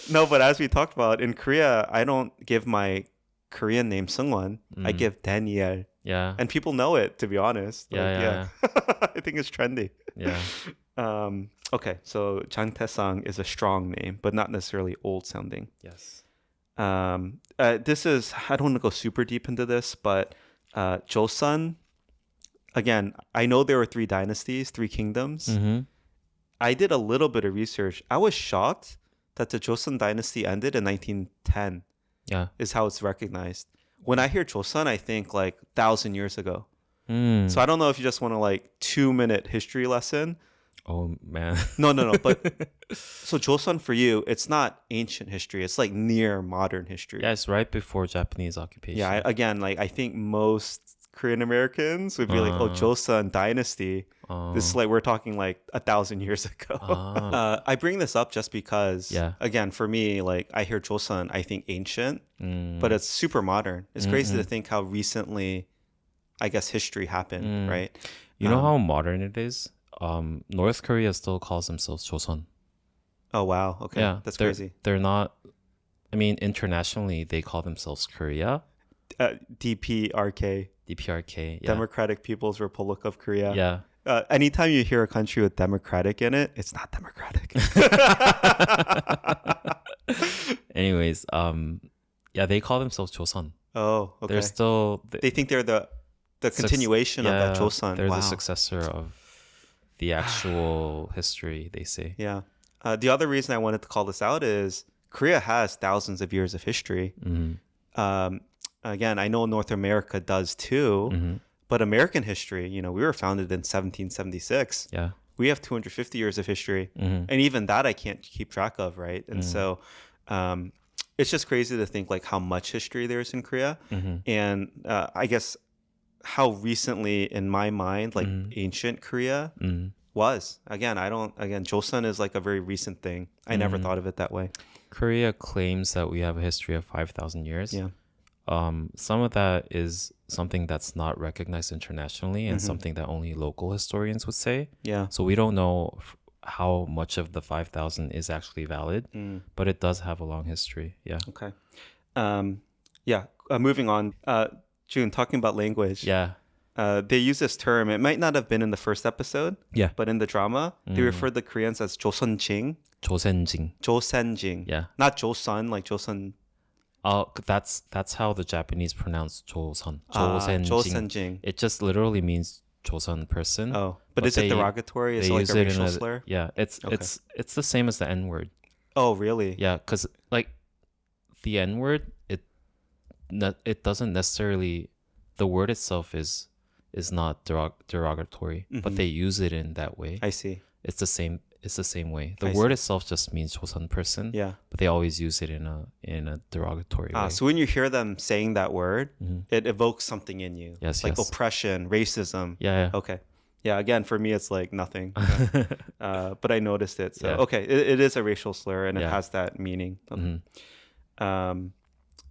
No, but as we talked about, in Korea, I don't give my Korean name Seungwon. I Mm. give Daniel. Yeah. And people know it, to be honest. Yeah, I think it's trendy. Yeah. Okay, so Jang Taesang is a strong name, but not necessarily old sounding. Yes. This is, I don't want to go super deep into this, but Joseon, again, I know there were 3 dynasties, 3 kingdoms. Mm-hmm. I did a little bit of research. I was shocked that the Joseon dynasty ended in 1910, Yeah. is how it's recognized. When I hear Joseon, I think like 1,000 years ago. Mm. So I don't know if you just want to like 2-minute history lesson. Oh man. No. But so Joseon for you, it's not ancient history. It's like near modern history. Yeah, it's right before Japanese occupation. Yeah. I think most Korean Americans would be like, oh, Joseon dynasty. This is like, we're talking like 1,000 years ago. I bring this up just because, Yeah. again, for me, like I hear Joseon, I think ancient, Mm. but it's super modern. It's crazy to think how recently, I guess, history happened, right? You know how modern it is? North Korea still calls themselves Joseon. Oh, wow. Okay. Yeah, That's they're- crazy. They're not. I mean, internationally, they call themselves Korea, DPRK, DPRK. Yeah. Democratic People's Republic of Korea. Yeah. Anytime you hear a country with democratic in it, it's not democratic. Anyways, yeah, they call themselves Joseon. Oh, okay. They're still. They think they're the continuation of that Joseon. They're Wow. the successor of the actual history, they say. Yeah. The other reason I wanted to call this out is Korea has thousands of years of history. Mm-hmm. Again, I know North America does too, Mm-hmm. but American history, we were founded in 1776. Yeah. We have 250 years of history. Mm-hmm. And even that I can't keep track of, right? And so it's just crazy to think like how much history there is in Korea. Mm-hmm. And I guess how recently in my mind, like ancient Korea Mm-hmm. was. Again, Joseon is like a very recent thing. I never thought of it that way. Korea claims that we have a history of 5,000 years. Yeah. Some of that is something that's not recognized internationally and something that only local historians would say. Yeah. So we don't know how much of the 5,000 is actually valid, but it does have a long history. Yeah. Okay. Moving on. June, talking about language. Yeah. They use this term. It might not have been in the first episode. Yeah. But in the drama, they refer to the Koreans as 조선징, 조선징. 조선징. Yeah. Not 조선, like 조선. Oh, that's how the Japanese pronounce 조선. 조선징. 조선징. It just literally means Joseon person. Oh, but is it derogatory? Is it like a racial slur? Yeah, it's the same as the N word. Oh, really? Yeah, because like the N word, it doesn't necessarily, the word itself is not derogatory, but they use it in that way. I see. It's the same. it's the same way. The I word see. itself just means Joseon person, Yeah. but they always use it in a derogatory way. So when you hear them saying that word, Mhm. it evokes something in you. Yes, like yes. oppression, racism. Yeah, Okay. Yeah, again, for me, it's like nothing. yeah. But I noticed it. So, Yeah. okay, it is a racial slur and it Yeah. has that meaning. Mhm. Um,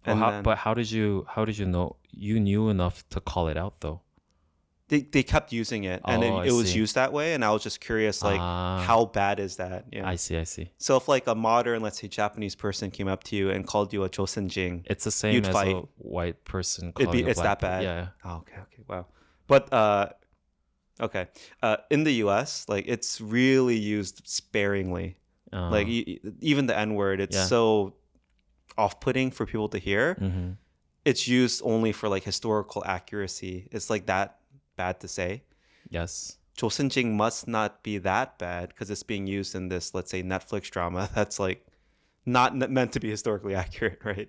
Well, and how, then but how did you know you knew enough to call it out though? they kept using it and Oh, I it was see. used that way. And I was just curious, like, Ah. how bad is that? Yeah. I see. So if like a modern, let's say Japanese person came up to you and called you a Joseonjing, It's the same you'd as fight. a white person It'd be calling a it's black that bad. Yeah. Oh, okay, wow. But okay, in the U.S., like it's really used sparingly. Like even the N word, it's Yeah. so off-putting for people to hear. Mm-hmm. It's used only for like historical accuracy. It's like that bad to say. Yes. Joseonjing must not be that bad because it's being used in this, let's say, Netflix drama that's like not meant to be historically accurate, right?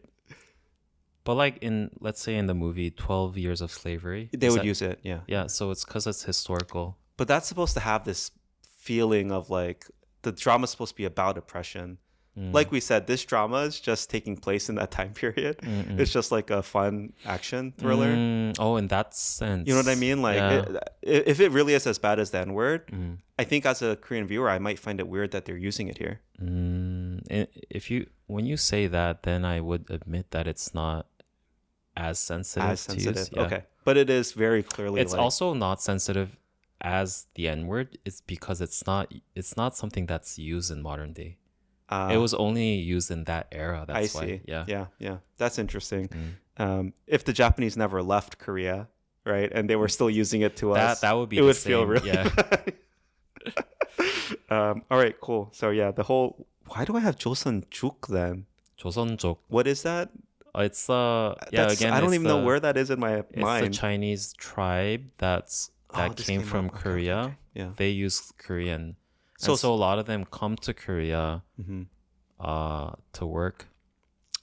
But like let's say in the movie 12 Years of Slavery, They would use it, yeah. Yeah, so it's because it's historical. But that's supposed to have this feeling of like the drama's supposed to be about oppression. Like we said, this drama is just taking place in that time period. It's just like a fun action thriller. Oh, in that sense. You know what I mean? Like, yeah. if it really is as bad as the N word, I think as a Korean viewer, I might find it weird that they're using it here. When you say that, then I would admit that it's not as sensitive. To use. Yeah. Okay, but it is very clearly. It's like, also not sensitive as the N word. It's because it's not something that's used in modern day. It was only used in that era. That's I why. see. Yeah. Yeah. That's interesting. If the Japanese never left Korea, right, and they were still using it to us, that would be. It would feel really. Yeah. All right. Cool. So yeah, the whole. Why do I have Joseonjuk then? 조선족. What is that? It's again. I don't even know where that is in my mind. It's the Chinese tribe that this came came from up. Okay, Korea. okay. Yeah. They use Korean. So So a lot of them come to Korea to work.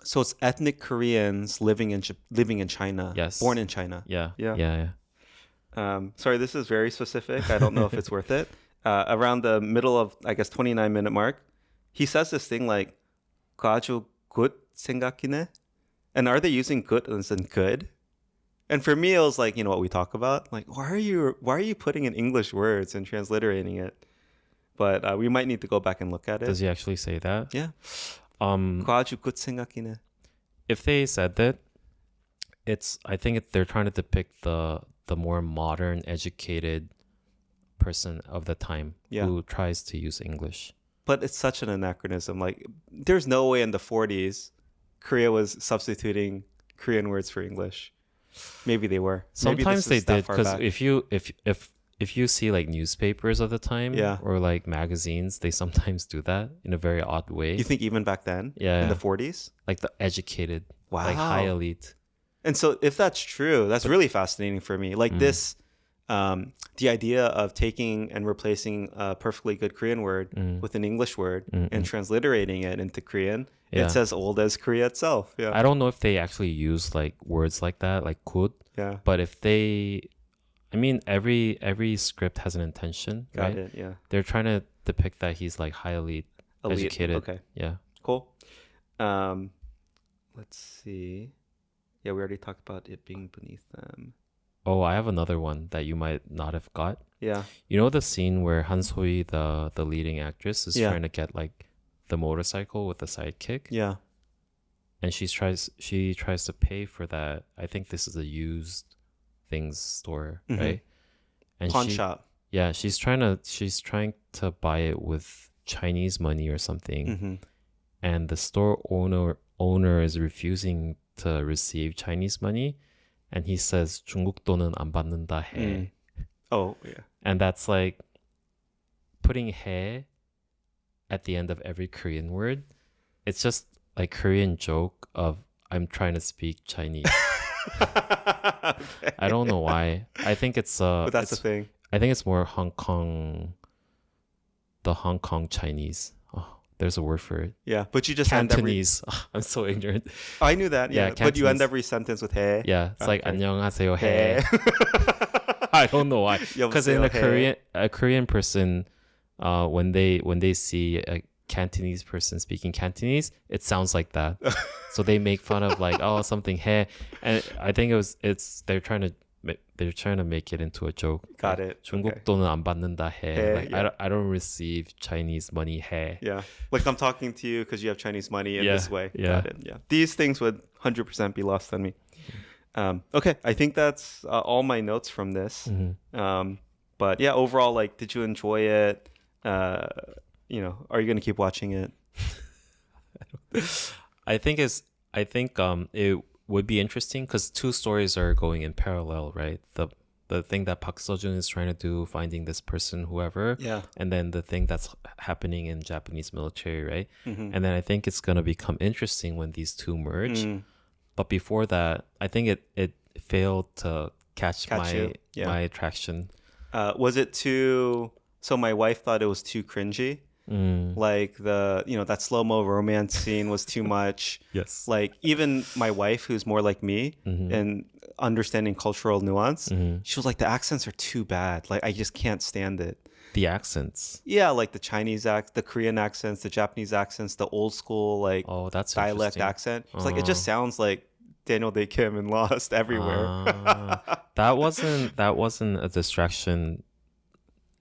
So it's ethnic Koreans living in China. Yes. Born in China. Yeah. Sorry, this is very specific. I don't know if it's worth it. Around the middle of, I guess, 29-minute mark, he says this thing like, "아주 good 생각이네." And are they using good as in good? And for me, it was like, you know what we talk about? Like, why are you putting in English words and transliterating it? But we might need to go back and look at it. Does he actually say that? Yeah. 아주 good 생각이네. If they said that, I think they're trying to depict the more modern, educated person of the time who tries to use English. But it's such an anachronism. Like, there's no way in the 40s Korea was substituting Korean words for English. Maybe they were. Sometimes they did, because because if you see like newspapers of the time or like magazines, they sometimes do that in a very odd way. You think even back then? Yeah. In the 40s? Like the educated, Wow. like high elite. And so if that's true, that's really fascinating for me. Like this, the idea of taking and replacing a perfectly good Korean word with an English word and transliterating it into Korean, it's as old as Korea itself. Yeah. I don't know if they actually use like words like that, like kud. Yeah. But if they, I mean, every script has an intention, Got right? it. Yeah. They're trying to depict that he's like highly Elite. educated. Okay. Yeah. Cool. Let's see. Yeah, we already talked about it being beneath them. Oh, I have another one that you might not have got. Yeah. You know the scene where Han Soi, the leading actress, is trying to get like the motorcycle with the sidekick? Yeah. And she tries to pay for that. I think this is a used things store, right? And Pawn shop. Yeah, she's trying to buy it with Chinese money or something. And the store owner is refusing to receive Chinese money, and he says 중국 돈은 안 받는다 해. Oh, yeah. And that's like putting 해 at the end of every Korean word. It's just like Korean joke of I'm trying to speak Chinese. Okay. I don't know why. I think it's But that's the thing. I think it's more Hong Kong Chinese. Oh, there's a word for it. Yeah, but you just end every... Cantonese. I'm so ignorant. Oh, I knew that. Yeah, but you end Cantonese. every sentence with hey. Yeah, it's like Okay. 안녕하세요 Hey. 해. I don't know why. Because in 여보세요, 해. a Korean person when they see a Cantonese person speaking Cantonese, it sounds like that. So they make fun of like, oh, something he, and I think they're trying to make it into a joke. Got like, it. 중국 Okay. 돈은 안 받는다 해. 해, Like yeah. I don't receive Chinese money 해. Yeah. Like I'm talking to you because you have Chinese money in Yeah, this way. yeah. Got it. Yeah. These things would 100% be lost on me. Okay. I think that's all my notes from this. But yeah, overall, like, did you enjoy it? Are you going to keep watching it? I think it would be interesting because two stories are going in parallel, right? The thing that Park Seo-joon is trying to do, finding this person, whoever, Yeah. and then the thing that's happening in Japanese military, right? Mm-hmm. And then I think it's gonna become interesting when these two merge. But before that, I think it failed to catch you. Yeah. my attraction. Was it too... So my wife thought it was too cringy. Like that slow-mo romance scene was too much. Yes. Like even my wife, who's more like me and understanding cultural nuance, she was like, the accents are too bad. Like I just can't stand it. The accents. Yeah, like the Chinese the Korean accents, the Japanese accents, the old school like that's dialect interesting. accent. It's like it just sounds like Daniel Day Kim and Lost everywhere. That wasn't a distraction.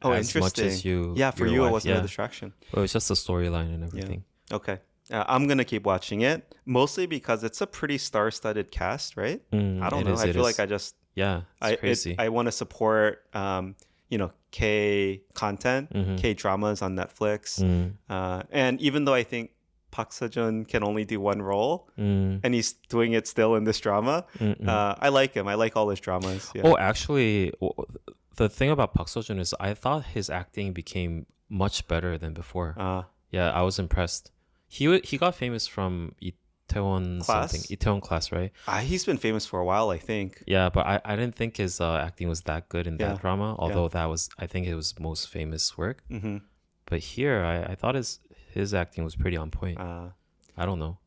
Oh, as much interesting. as you. Yeah, for your you, wife. it wasn't Yeah. a distraction. Well, it was just the storyline and everything. Yeah. Okay. I'm going to keep watching it, mostly because it's a pretty star-studded cast, right? I don't know. I feel like it's crazy. I want to support, K content, K dramas on Netflix. And even though I think Park Seo-joon can only do one role, and he's doing it still in this drama, I like him. I like all his dramas. Yeah. Oh, actually, the thing about Park Seo-joon is I thought his acting became much better than before. Yeah, I was impressed. He got famous from Itaewon Class? something. Itaewon Class, right? He's been famous for a while, I think. Yeah, but I didn't think his acting was that good in Yeah. that drama, although I think it was most famous work. But here, I thought his acting was pretty on point. I don't know.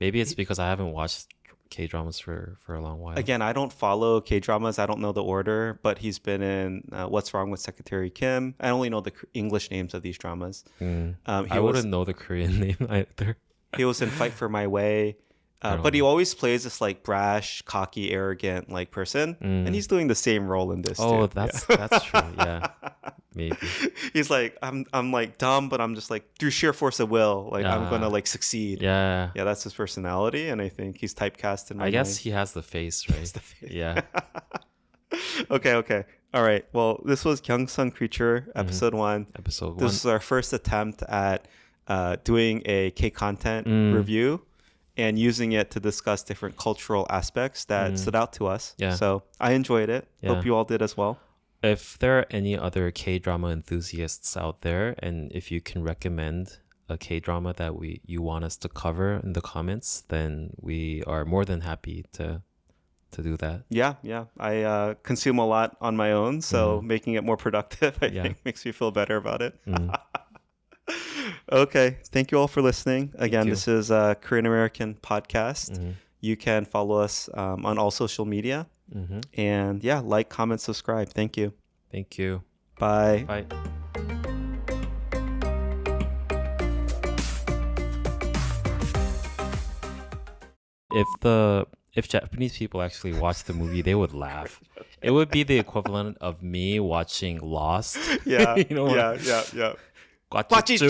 Maybe it's because I haven't watched K-dramas for a long while. Again, I don't follow K-dramas. I don't know the order, but he's been in What's Wrong with Secretary Kim. I only know the English names of these dramas. I wouldn't know the Korean name either. He was in Fight for My Way. But he always plays this like brash, cocky, arrogant like person, and he's doing the same role in this. Oh, too. that's true. Yeah, maybe. He's like, I'm like dumb, but I'm just like through sheer force of will, like I'm gonna like succeed. Yeah, that's his personality, and I think he's typecast in my I guess mind. he has the face, right? the face. Yeah. Okay. All right. Well, this was Gyeongseong Creature, episode 1. Episode 1. This is our first attempt at doing a K content review and using it to discuss different cultural aspects that stood out to us. Yeah. So I enjoyed it. Yeah. Hope you all did as well. If there are any other K-drama enthusiasts out there, and if you can recommend a K-drama that you want us to cover in the comments, then we are more than happy to do that. Yeah. I consume a lot on my own, so making it more productive, I think, makes me feel better about it. Okay. Thank you all for listening. Again, this is a Korean American podcast. You can follow us on all social media. And yeah, like, comment, subscribe. Thank you. Thank you. Bye. Bye. If Japanese people actually watched the movie, they would laugh. It would be the equivalent of me watching Lost. Yeah. You know what? Yeah. 꽈찌쭈.